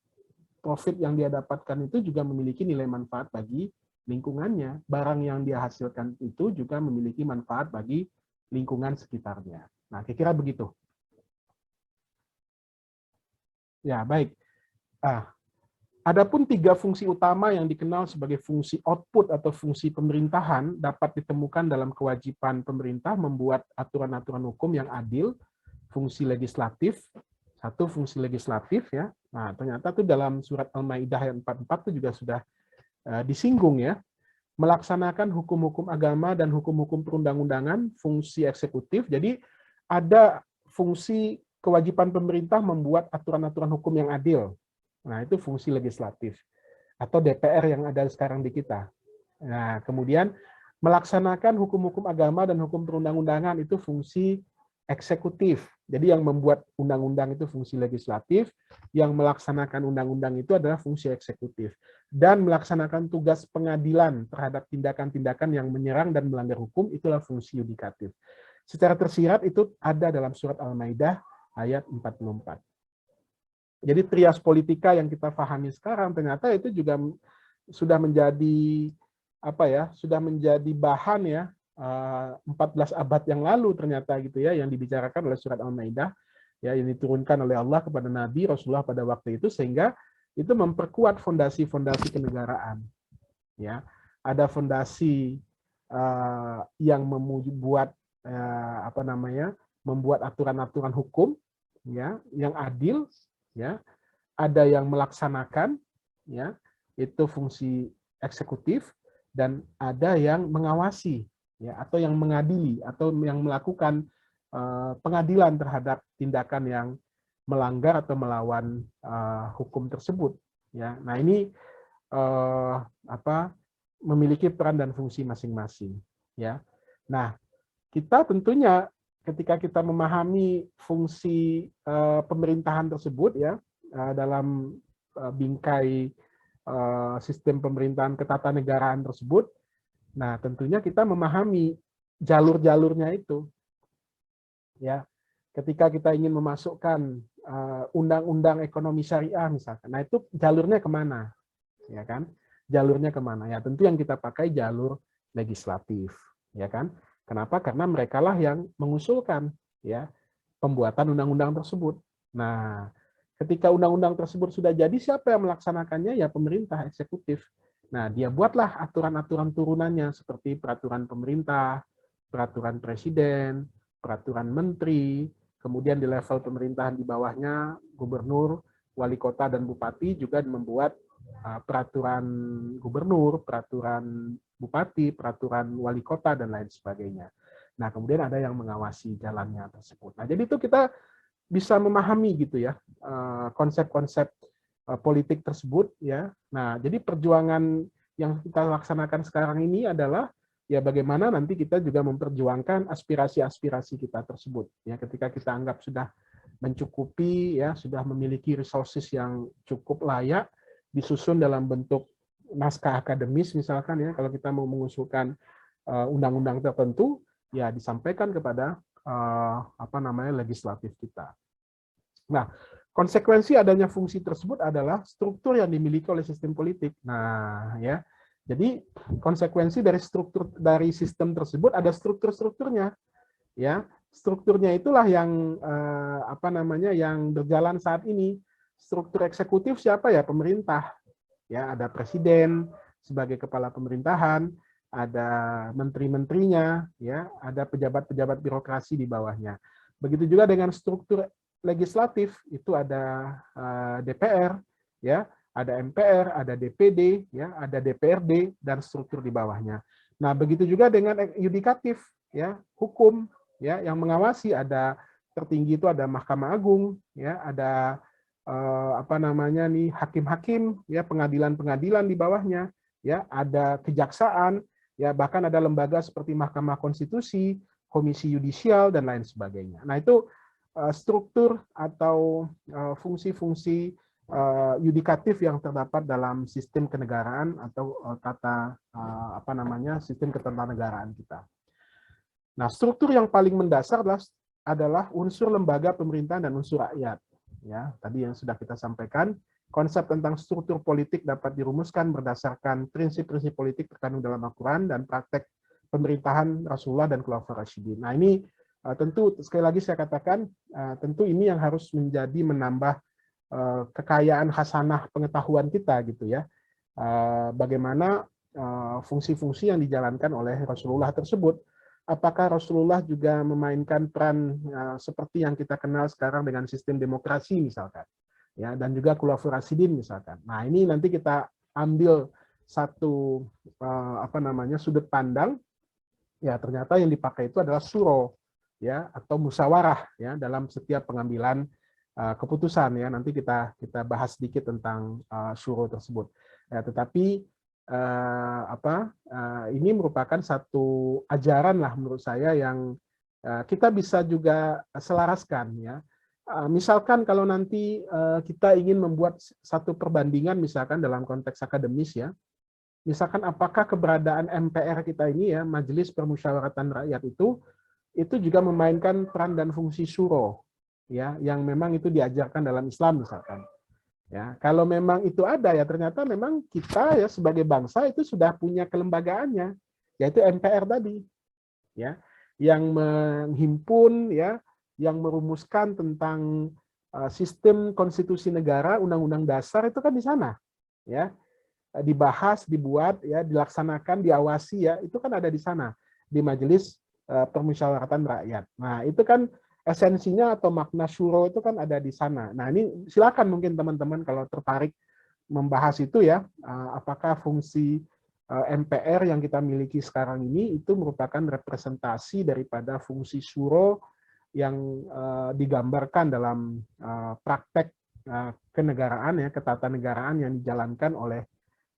[SPEAKER 3] profit yang dia dapatkan itu juga memiliki nilai manfaat bagi lingkungannya. Barang yang dia hasilkan itu juga memiliki manfaat bagi lingkungan sekitarnya. Nah, kira-kira begitu. Ya, baik. Adapun 3 fungsi utama yang dikenal sebagai fungsi output atau fungsi pemerintahan dapat ditemukan dalam kewajiban pemerintah membuat aturan-aturan hukum yang adil, fungsi legislatif, satu fungsi legislatif ya. Nah, ternyata itu dalam surat Al-Maidah ayat 44 itu juga sudah disinggung ya. Melaksanakan hukum-hukum agama dan hukum-hukum perundang-undangan, fungsi eksekutif. Jadi ada fungsi kewajiban pemerintah membuat aturan-aturan hukum yang adil. Nah, itu fungsi legislatif atau DPR yang ada sekarang di kita. Nah, kemudian melaksanakan hukum-hukum agama dan hukum perundang-undangan itu fungsi eksekutif. Jadi yang membuat undang-undang itu fungsi legislatif, yang melaksanakan undang-undang itu adalah fungsi eksekutif. Dan melaksanakan tugas pengadilan terhadap tindakan-tindakan yang menyerang dan melanggar hukum itulah fungsi yudikatif. Secara tersirat itu ada dalam surat Al-Maidah ayat 44. Jadi trias politika yang kita pahami sekarang ternyata itu juga sudah menjadi sudah menjadi bahan ya 14 abad yang lalu ternyata gitu ya yang dibicarakan oleh surat Al-Maidah ya yang diturunkan oleh Allah kepada Nabi Rasulullah pada waktu itu sehingga itu memperkuat fondasi-fondasi kenegaraan. Ya, ada fondasi yang membuat membuat aturan-aturan hukum ya yang adil. Ya, ada yang melaksanakan, ya, itu fungsi eksekutif, dan ada yang mengawasi, ya, atau yang mengadili, atau yang melakukan pengadilan terhadap tindakan yang melanggar atau melawan hukum tersebut. Ya, nah ini memiliki peran dan fungsi masing-masing. Ya, nah kita tentunya ketika kita memahami fungsi pemerintahan tersebut ya dalam bingkai sistem pemerintahan ketatanegaraan tersebut, nah tentunya kita memahami jalur-jalurnya itu. Ya, ketika kita ingin memasukkan undang-undang ekonomi syariah misalkan, nah itu jalurnya kemana, ya kan? Jalurnya kemana? Ya tentu yang kita pakai jalur legislatif, ya kan? Kenapa? Karena merekalah yang mengusulkan ya pembuatan undang-undang tersebut. Nah, ketika undang-undang tersebut sudah jadi, siapa yang melaksanakannya? Ya pemerintah eksekutif. Nah, dia buatlah aturan-aturan turunannya seperti peraturan pemerintah, peraturan presiden, peraturan menteri, kemudian di level pemerintahan di bawahnya gubernur, wali kota dan bupati juga membuat peraturan gubernur, peraturan bupati, peraturan wali kota, dan lain sebagainya. Nah, kemudian ada yang mengawasi jalannya tersebut. Nah, jadi itu kita bisa memahami gitu ya konsep-konsep politik tersebut ya. Nah, jadi perjuangan yang kita laksanakan sekarang ini adalah ya bagaimana nanti kita juga memperjuangkan aspirasi-aspirasi kita tersebut. Ya, ketika kita anggap sudah mencukupi, ya sudah memiliki resources yang cukup layak, disusun dalam bentuk naskah akademis misalkan ya, kalau kita mau mengusulkan undang-undang tertentu, ya disampaikan kepada legislatif kita. Nah, konsekuensi adanya fungsi tersebut adalah struktur yang dimiliki oleh sistem politik. Nah, ya. Jadi konsekuensi dari sistem tersebut ada strukturnya. Ya, strukturnya itulah yang yang berjalan saat ini. Struktur eksekutif siapa ya? Pemerintah. Ya, ada presiden sebagai kepala pemerintahan, ada menteri-menterinya, ya, ada pejabat-pejabat birokrasi di bawahnya. Begitu juga dengan struktur legislatif, itu ada DPR, ya, ada MPR, ada DPD, ya, ada DPRD dan struktur di bawahnya. Nah, begitu juga dengan yudikatif, ya, hukum, ya, yang mengawasi, ada tertinggi itu ada Mahkamah Agung, ya, ada hakim-hakim, ya, pengadilan-pengadilan di bawahnya, ya, ada kejaksaan, ya, bahkan ada lembaga seperti Mahkamah Konstitusi, Komisi Yudisial dan lain sebagainya. Nah, itu struktur atau fungsi-fungsi yudikatif yang terdapat dalam sistem kenegaraan atau sistem ketatanegaraan kita. Nah, struktur yang paling mendasar adalah unsur lembaga pemerintahan dan unsur rakyat. Ya, tadi yang sudah kita sampaikan, konsep tentang struktur politik dapat dirumuskan berdasarkan prinsip-prinsip politik terkandung dalam Al-Quran dan praktek pemerintahan Rasulullah dan Khulafaur Rasyidin. Nah, ini tentu sekali lagi saya katakan, tentu ini yang harus menambah kekayaan khasanah pengetahuan kita gitu ya. Bagaimana fungsi-fungsi yang dijalankan oleh Rasulullah tersebut. Apakah Rasulullah juga memainkan peran seperti yang kita kenal sekarang dengan sistem demokrasi misalkan, ya, dan juga Khulafaur Rasyidin misalkan. Nah, ini nanti kita ambil satu sudut pandang, ya ternyata yang dipakai itu adalah suro, ya, atau musyawarah, ya, dalam setiap pengambilan keputusan, ya. Nanti kita bahas sedikit tentang suro tersebut. Ya, tetapi ini merupakan satu ajaran lah menurut saya yang kita bisa juga selaraskan, ya. Misalkan kalau nanti kita ingin membuat satu perbandingan misalkan dalam konteks akademis, ya. Misalkan apakah keberadaan MPR kita ini, ya, Majelis Permusyawaratan Rakyat itu juga memainkan peran dan fungsi suro, ya, yang memang itu diajarkan dalam Islam misalkan. Ya, kalau memang itu ada, ya ternyata memang kita ya sebagai bangsa itu sudah punya kelembagaannya, yaitu MPR tadi, ya, yang menghimpun, ya, yang merumuskan tentang sistem konstitusi negara, undang-undang dasar itu kan di sana, ya, dibahas, dibuat, ya, dilaksanakan, diawasi, ya, itu kan ada di sana di Majelis Permusyawaratan Rakyat. Nah, itu kan esensinya atau makna syuro itu kan ada di sana. Nah, ini silakan mungkin teman-teman kalau tertarik membahas itu, ya, apakah fungsi MPR yang kita miliki sekarang ini itu merupakan representasi daripada fungsi syuro yang digambarkan dalam praktek kenegaraan, ya, ketatanegaraan yang dijalankan oleh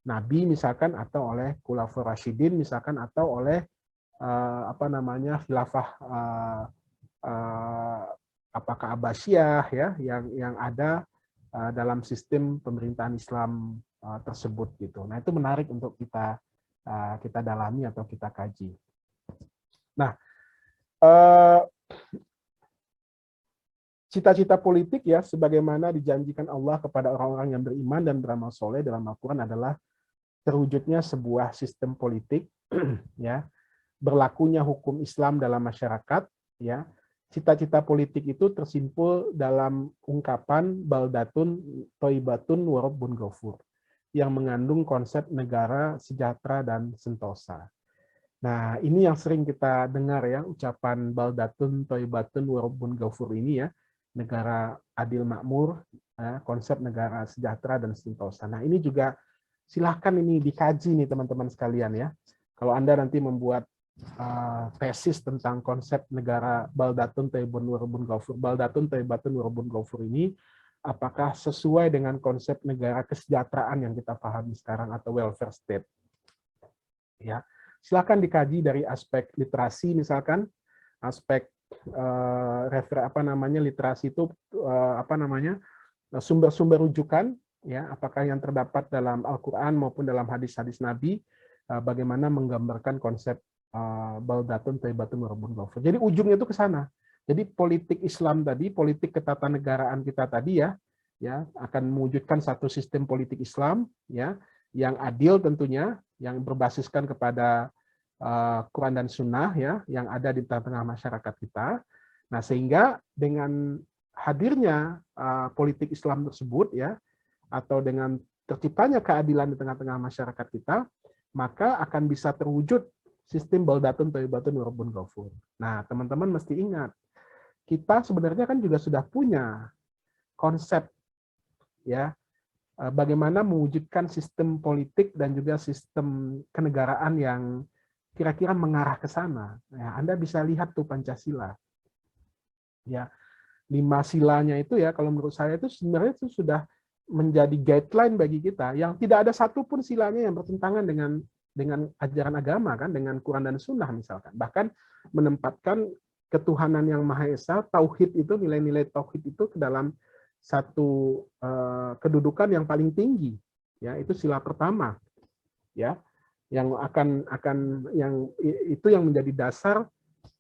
[SPEAKER 3] Nabi misalkan, atau oleh Khulafaur Rasyidin misalkan, atau oleh khilafah apakah Abbasiyah, ya, yang ada dalam sistem pemerintahan Islam tersebut gitu. Nah, itu menarik untuk kita dalami atau kita kaji. Nah, cita-cita politik, ya, sebagaimana dijanjikan Allah kepada orang-orang yang beriman dan beramal soleh dalam Al-Quran adalah terwujudnya sebuah sistem politik, ya, berlakunya hukum Islam dalam masyarakat, ya. Cita-cita politik itu tersimpul dalam ungkapan baldatun thayyibatun wa rabbun ghafur yang mengandung konsep negara sejahtera dan sentosa. Nah, ini yang sering kita dengar, ya, ucapan baldatun thayyibatun wa rabbun ghafur ini, ya, negara adil makmur, konsep negara sejahtera dan sentosa. Nah, ini juga silahkan ini dikaji nih teman-teman sekalian, ya. Kalau Anda nanti membuat tesis tentang konsep negara baldatun thayyibatun wa rabbun ghafur, baldatun thayyibatun wa rabbun ghafur ini apakah sesuai dengan konsep negara kesejahteraan yang kita pahami sekarang atau welfare state. Ya, silakan dikaji dari aspek literasi misalkan, aspek literasi itu sumber-sumber rujukan, ya, apakah yang terdapat dalam Al-Quran maupun dalam hadis-hadis Nabi, bagaimana menggambarkan konsep baldatun thayyibatun wa rabbun ghafur. Jadi ujungnya itu ke sana. Jadi politik Islam tadi, politik ketatanegaraan kita tadi ya akan mewujudkan satu sistem politik Islam ya yang adil tentunya, yang berbasiskan kepada Quran dan Sunnah ya yang ada di tengah-tengah masyarakat kita. Nah, sehingga dengan hadirnya politik Islam tersebut ya atau dengan terciptanya keadilan di tengah-tengah masyarakat kita, maka akan bisa terwujud sistem baldatun thayyibatun wa rabbun ghafur. Nah, teman-teman mesti ingat, kita sebenarnya kan juga sudah punya konsep ya bagaimana mewujudkan sistem politik dan juga sistem kenegaraan yang kira-kira mengarah ke sana. Ya, Anda bisa lihat tuh Pancasila. Ya, 5 silanya itu ya kalau menurut saya itu sebenarnya itu sudah menjadi guideline bagi kita yang tidak ada satupun silanya yang bertentangan dengan ajaran agama kan, dengan Quran dan Sunnah misalkan. Bahkan menempatkan ketuhanan yang Maha Esa, tauhid itu, nilai-nilai tauhid itu ke dalam satu kedudukan yang paling tinggi. Ya, itu sila pertama. Ya, yang itu yang menjadi dasar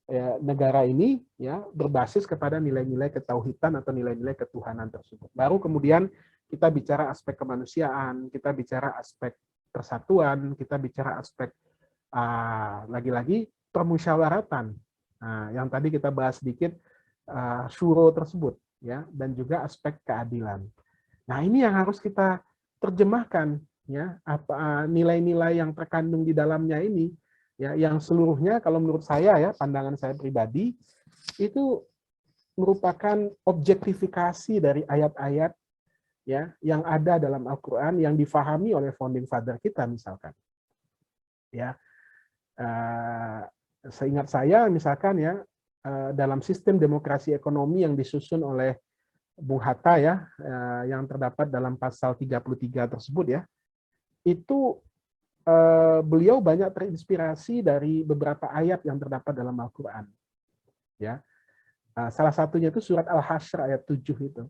[SPEAKER 3] ya, negara ini ya berbasis kepada nilai-nilai ketauhidan atau nilai-nilai ketuhanan tersebut. Baru kemudian kita bicara aspek kemanusiaan, kita bicara aspek persatuan, kita bicara aspek lagi-lagi permusyawaratan. Nah, yang tadi kita bahas sedikit syuro tersebut ya dan juga aspek keadilan. Nah, ini yang harus kita terjemahkan ya apa nilai-nilai yang terkandung di dalamnya ini ya yang seluruhnya kalau menurut saya ya pandangan saya pribadi itu merupakan objektifikasi dari ayat-ayat ya yang ada dalam Al-Quran yang difahami oleh founding father kita misalkan ya seingat saya misalkan ya dalam sistem demokrasi ekonomi yang disusun oleh Bung Hatta ya yang terdapat dalam pasal 33 tersebut ya itu beliau banyak terinspirasi dari beberapa ayat yang terdapat dalam Al-Quran ya salah satunya itu surat Al-Hasyr ayat 7 itu.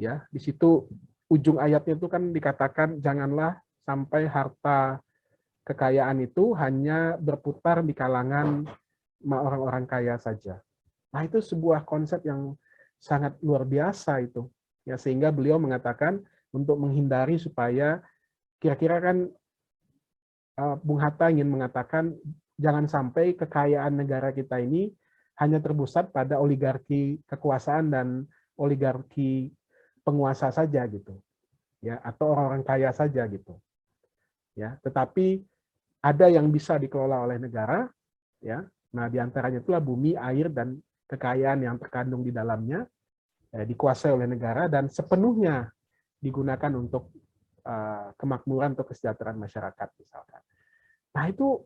[SPEAKER 3] Ya, di situ ujung ayatnya itu kan dikatakan janganlah sampai harta kekayaan itu hanya berputar di kalangan orang-orang kaya saja. Nah, itu sebuah konsep yang sangat luar biasa itu. Ya, sehingga beliau mengatakan untuk menghindari supaya kira-kira kan Bung Hatta ingin mengatakan jangan sampai kekayaan negara kita ini hanya terpusat pada oligarki kekuasaan dan oligarki penguasa saja gitu ya atau orang-orang kaya saja gitu ya tetapi ada yang bisa dikelola oleh negara ya nah diantaranya itulah bumi air dan kekayaan yang terkandung di dalamnya dikuasai oleh negara dan sepenuhnya digunakan untuk kemakmuran atau kesejahteraan masyarakat misalkan. Nah itu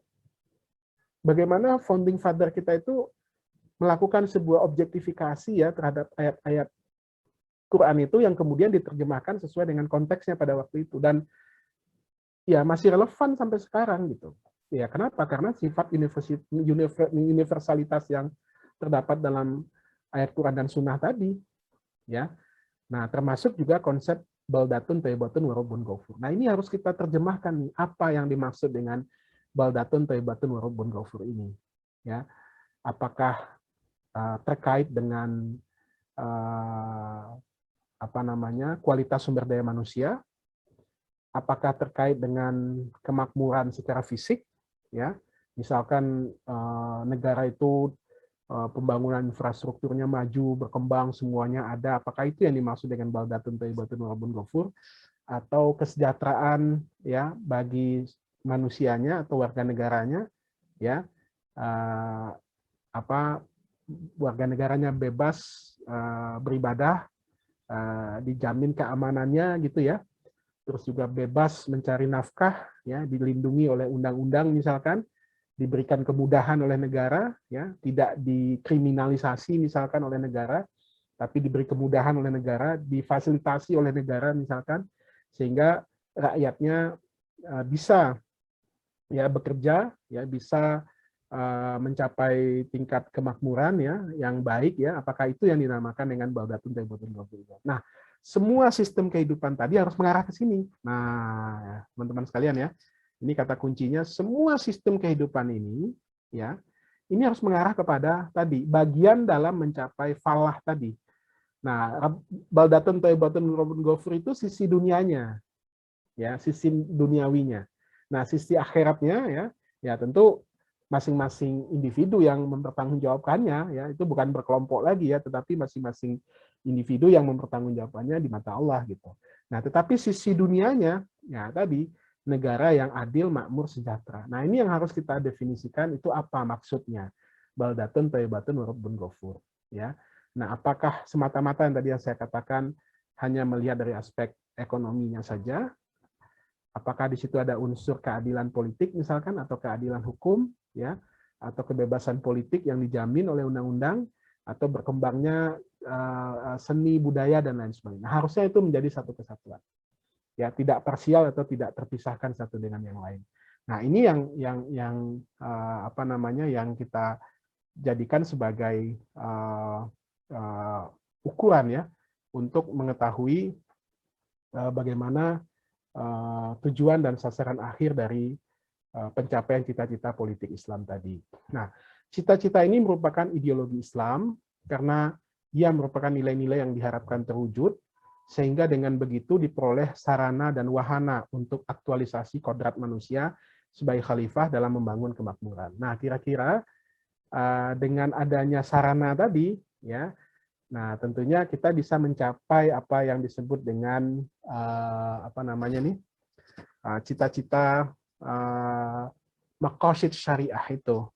[SPEAKER 3] bagaimana founding father kita itu melakukan sebuah objektifikasi ya terhadap ayat-ayat Quran itu yang kemudian diterjemahkan sesuai dengan konteksnya pada waktu itu dan ya masih relevan sampai sekarang gitu. Ya kenapa? Karena sifat universalitas yang terdapat dalam ayat Quran dan Sunnah tadi, ya. Nah termasuk juga konsep baldatun thayyibatun wa rabbun ghafur. Nah ini harus kita terjemahkan nih apa yang dimaksud dengan baldatun thayyibatun wa rabbun ghafur ini, ya. Apakah terkait dengan kualitas sumber daya manusia, apakah terkait dengan kemakmuran secara fisik, ya, misalkan negara itu pembangunan infrastrukturnya maju, berkembang, semuanya ada, apakah itu yang dimaksud dengan baldatun thayyibatun wa rabbun ghafur, atau kesejahteraan ya bagi manusianya atau warga negaranya, ya, warga negaranya bebas beribadah, dijamin keamanannya gitu ya, terus juga bebas mencari nafkah ya, dilindungi oleh undang-undang misalkan, diberikan kemudahan oleh negara ya, tidak dikriminalisasi misalkan oleh negara, tapi diberi kemudahan oleh negara, difasilitasi oleh negara misalkan, sehingga rakyatnya bisa ya bekerja, ya bisa mencapai tingkat kemakmuran ya yang baik ya, apakah itu yang dinamakan dengan baldatun thayyibatun ghafur. Nah, semua sistem kehidupan tadi harus mengarah ke sini. Nah, teman-teman sekalian ya, ini kata kuncinya, semua sistem kehidupan ini ya, ini harus mengarah kepada tadi bagian dalam mencapai falah tadi. Nah, baldatun thayyibatun ghafur itu sisi dunianya, ya, sisi duniawinya. Nah, sisi akhiratnya ya tentu masing-masing individu yang mempertanggungjawabkannya, ya itu bukan berkelompok lagi ya, tetapi masing-masing individu yang mempertanggungjawabkannya di mata Allah gitu. Nah, tetapi sisi dunianya ya tadi negara yang adil, makmur, sejahtera. Nah, ini yang harus kita definisikan itu apa maksudnya baldatun thayyibatun rabbun ghafur ya. Nah, apakah semata-mata yang tadi yang saya katakan hanya melihat dari aspek ekonominya saja? Apakah di situ ada unsur keadilan politik misalkan atau keadilan hukum ya, atau kebebasan politik yang dijamin oleh undang-undang, atau berkembangnya seni budaya dan lain sebagainya. Nah, harusnya itu menjadi satu kesatuan. Ya, tidak parsial atau tidak terpisahkan satu dengan yang lain. Nah, ini yang apa namanya yang kita jadikan sebagai ukuran ya untuk mengetahui bagaimana tujuan dan sasaran akhir dari pencapaian cita-cita politik Islam tadi. Nah, cita-cita ini merupakan ideologi Islam karena ia merupakan nilai-nilai yang diharapkan terwujud, sehingga dengan begitu diperoleh sarana dan wahana untuk aktualisasi kodrat manusia sebagai khalifah dalam membangun kemakmuran. Nah, kira-kira dengan adanya sarana tadi, ya, nah tentunya kita bisa mencapai apa yang disebut dengan apa namanya nih cita-cita maqasid syariah itu,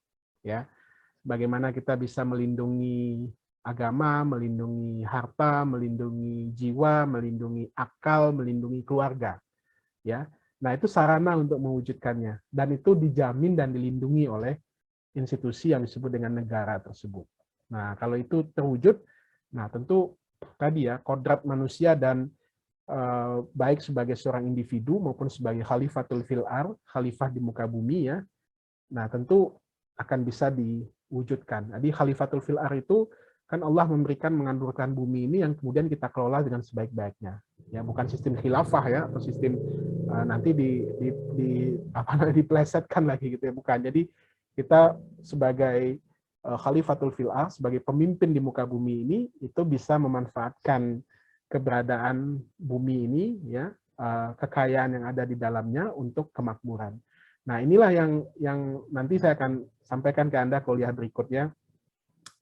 [SPEAKER 3] ya, bagaimana kita bisa melindungi agama, melindungi harta, melindungi jiwa, melindungi akal, melindungi keluarga, ya. Nah, itu sarana untuk mewujudkannya, dan itu dijamin dan dilindungi oleh institusi yang disebut dengan negara tersebut. Nah, kalau itu terwujud, nah tentu tadi ya kodrat manusia dan baik sebagai seorang individu maupun sebagai khalifatul fil ardh, khalifah di muka bumi ya. Nah, tentu akan bisa diwujudkan. Jadi khalifatul fil ardh itu kan Allah memberikan mengandurkan bumi ini yang kemudian kita kelola dengan sebaik-baiknya. Ya, bukan sistem khilafah ya atau sistem nanti diplesetkan lagi gitu ya, bukan. Jadi kita sebagai khalifatul fil ardh, sebagai pemimpin di muka bumi ini itu bisa memanfaatkan keberadaan bumi ini ya, kekayaan yang ada di dalamnya untuk kemakmuran. Nah, inilah yang nanti saya akan sampaikan ke Anda kuliah berikutnya,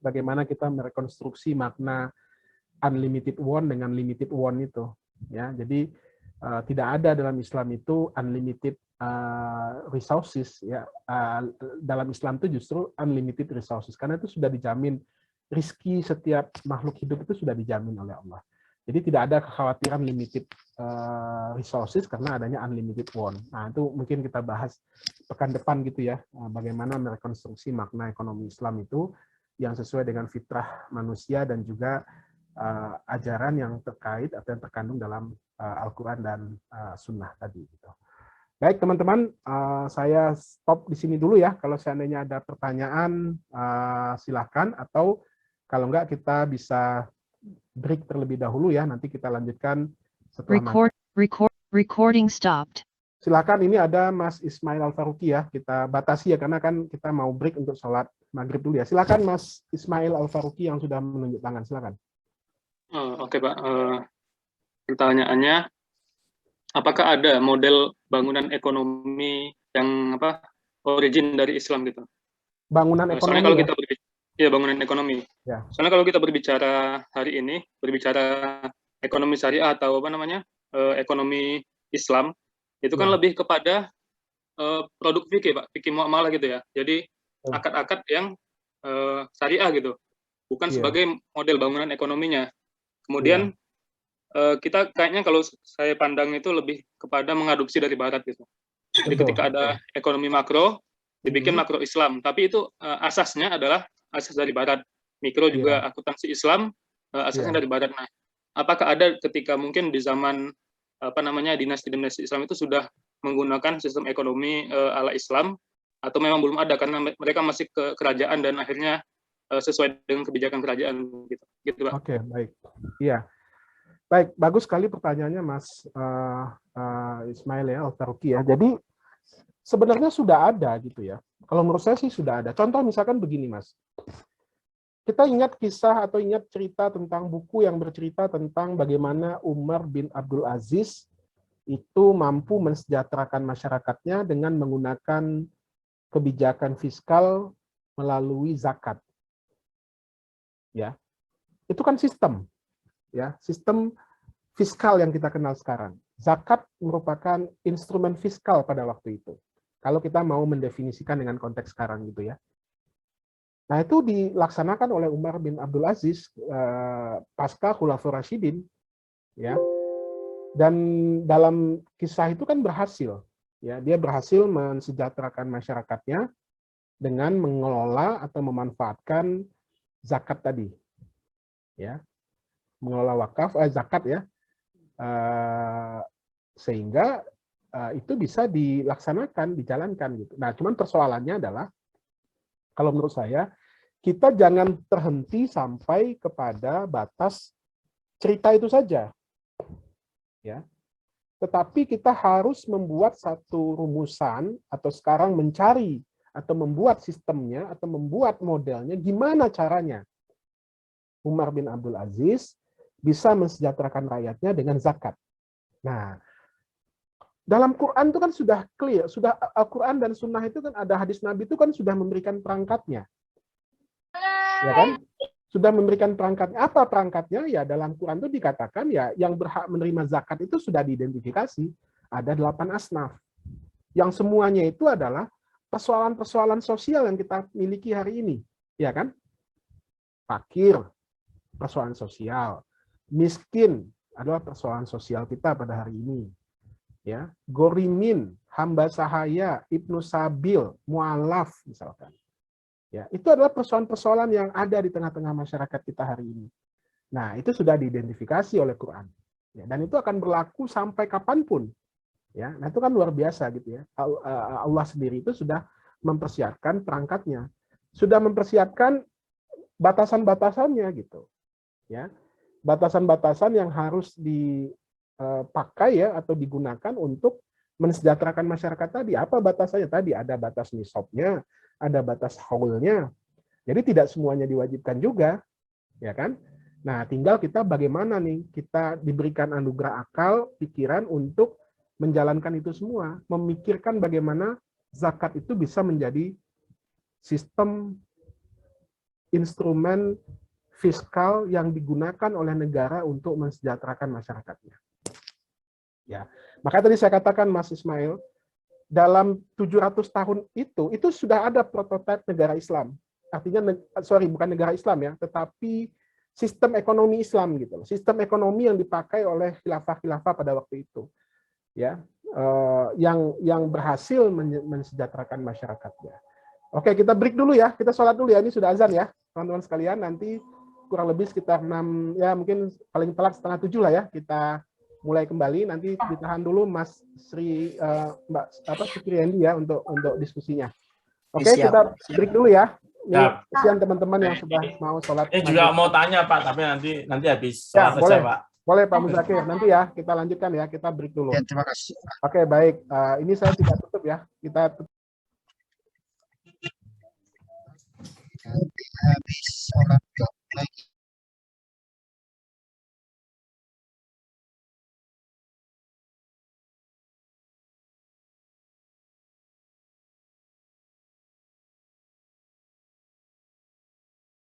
[SPEAKER 3] bagaimana kita merekonstruksi makna unlimited won dengan limited won itu ya. Jadi tidak ada dalam Islam itu unlimited resources ya. Dalam Islam itu justru unlimited resources karena itu sudah dijamin, rizki setiap makhluk hidup itu sudah dijamin oleh Allah. Jadi tidak ada kekhawatiran limited resources karena adanya unlimited won. Nah, itu mungkin kita bahas pekan depan gitu ya, bagaimana merekonstruksi makna ekonomi Islam itu yang sesuai dengan fitrah manusia dan juga ajaran yang terkait atau yang terkandung dalam Al-Quran dan Sunnah tadi. Gitu. Baik teman-teman, saya stop di sini dulu ya. Kalau seandainya ada pertanyaan, silakan. Atau kalau enggak kita bisa break terlebih dahulu ya. Nanti kita lanjutkan setelah recording stopped. Silakan, ini ada Mas Ismail Al-Faruqi ya. Kita batasi ya karena kan kita mau break untuk sholat maghrib dulu ya. Silakan Mas Ismail Al-Faruqi yang sudah menunjuk tangan. Silakan.
[SPEAKER 4] Oke Pak, pertanyaannya, apakah ada model bangunan ekonomi yang origin dari Islam gitu?
[SPEAKER 3] Bangunan ekonomi.
[SPEAKER 4] Soalnya kalau kita berbicara bangunan ekonomi.
[SPEAKER 3] Ya.
[SPEAKER 4] Soalnya kalau kita berbicara hari ini, berbicara ekonomi syariah atau ekonomi Islam, itu kan lebih kepada produk fikih Pak, fikih muamalah gitu ya. Jadi akad-akad yang syariah gitu, bukan sebagai model bangunan ekonominya. Kemudian kita kayaknya kalau saya pandang itu lebih kepada mengadopsi dari Barat gitu. Jadi ketika ada ekonomi makro, dibikin makro Islam. Tapi itu asasnya adalah asas dari Barat. Mikro juga akuntansi Islam, asasnya dari Barat. Nah, apakah ada ketika mungkin di zaman dinasti-dinasti Islam itu sudah menggunakan sistem ekonomi ala Islam, atau memang belum ada karena mereka masih ke kerajaan dan akhirnya sesuai dengan kebijakan kerajaan gitu Pak.
[SPEAKER 3] Oke, baik. Iya. Baik, bagus sekali pertanyaannya Mas Ismail ya, Al-Faruqi ya. Jadi sebenarnya sudah ada gitu ya. Kalau menurut saya sih sudah ada. Contoh misalkan begini Mas. Kita ingat kisah atau ingat cerita tentang buku yang bercerita tentang bagaimana Umar bin Abdul Aziz itu mampu mensejahterakan masyarakatnya dengan menggunakan kebijakan fiskal melalui zakat. Ya. Itu kan sistem. Ya, sistem fiskal yang kita kenal sekarang. Zakat merupakan instrumen fiskal pada waktu itu. Kalau kita mau mendefinisikan dengan konteks sekarang gitu ya. Nah, itu dilaksanakan oleh Umar bin Abdul Aziz pasca Khulafaur Rasyidin, ya. Dan dalam kisah itu kan berhasil, ya. Dia berhasil mensejahterakan masyarakatnya dengan mengelola atau memanfaatkan zakat tadi, ya. Mengelola wakaf, zakat ya, sehingga itu bisa dilaksanakan, dijalankan gitu. Nah, cuman persoalannya adalah kalau menurut saya, kita jangan terhenti sampai kepada batas cerita itu saja. Ya. Tetapi kita harus membuat satu rumusan atau sekarang mencari atau membuat sistemnya atau membuat modelnya gimana caranya Umar bin Abdul Aziz bisa mensejahterakan rakyatnya dengan zakat. Nah, dalam Quran itu kan sudah clear, sudah Al-Quran dan Sunnah itu kan ada hadis Nabi itu kan sudah memberikan perangkatnya. Ya kan? Sudah memberikan perangkatnya. Apa perangkatnya? Ya dalam Quran itu dikatakan ya yang berhak menerima zakat itu sudah diidentifikasi. Ada 8 asnaf. Yang semuanya itu adalah persoalan-persoalan sosial yang kita miliki hari ini. Ya kan? Fakir, persoalan sosial. Miskin adalah persoalan sosial kita pada hari ini. Ya, gorimin, hamba sahaya, ibnu sabil, mu'alaf misalkan. Ya, itu adalah persoalan-persoalan yang ada di tengah-tengah masyarakat kita hari ini. Nah, itu sudah diidentifikasi oleh Quran. Ya, dan itu akan berlaku sampai kapanpun. Ya, nah itu kan luar biasa gitu ya. Allah sendiri itu sudah mempersiapkan perangkatnya, sudah mempersiapkan batasan-batasannya gitu. Ya, batasan-batasan yang harus dipakai ya atau digunakan untuk mensejahterakan masyarakat tadi. Apa batasannya tadi? Ada batas nisabnya, ada batas haulnya. Jadi tidak semuanya diwajibkan juga, ya kan? Nah, tinggal kita bagaimana nih kita diberikan anugerah akal, pikiran untuk menjalankan itu semua, memikirkan bagaimana zakat itu bisa menjadi sistem instrumen fiskal yang digunakan oleh negara untuk mensejahterakan masyarakatnya. Ya, maka tadi saya katakan Mas Ismail, dalam 700 tahun itu sudah ada prototipe negara Islam. Artinya, bukan negara Islam ya, tetapi sistem ekonomi Islam gitu. Sistem ekonomi yang dipakai oleh khilafah-khilafah pada waktu itu. Ya, yang berhasil mensejahterakan masyarakatnya. Oke, kita break dulu ya. Kita sholat dulu ya. Ini sudah azan ya, teman-teman sekalian. Nanti kurang lebih sekitar 6, ya mungkin paling telat setengah 7 lah ya. Kita mulai kembali. Nanti ditahan dulu Mas Mbak Supriyandi ya untuk diskusinya. Oke, kita break dulu ya. Ini kasihan teman-teman yang sudah mau sholat.
[SPEAKER 7] Juga mau tanya Pak, tapi nanti habis sholat
[SPEAKER 3] ya, boleh.
[SPEAKER 7] aja Pak.
[SPEAKER 3] Boleh Pak Muzakir, nanti ya kita lanjutkan ya, kita break dulu.
[SPEAKER 1] Ya, terima kasih.
[SPEAKER 3] Oke, baik. Ini saya tidak tutup ya. Kita tutup.
[SPEAKER 1] Nanti habis sholat lagi.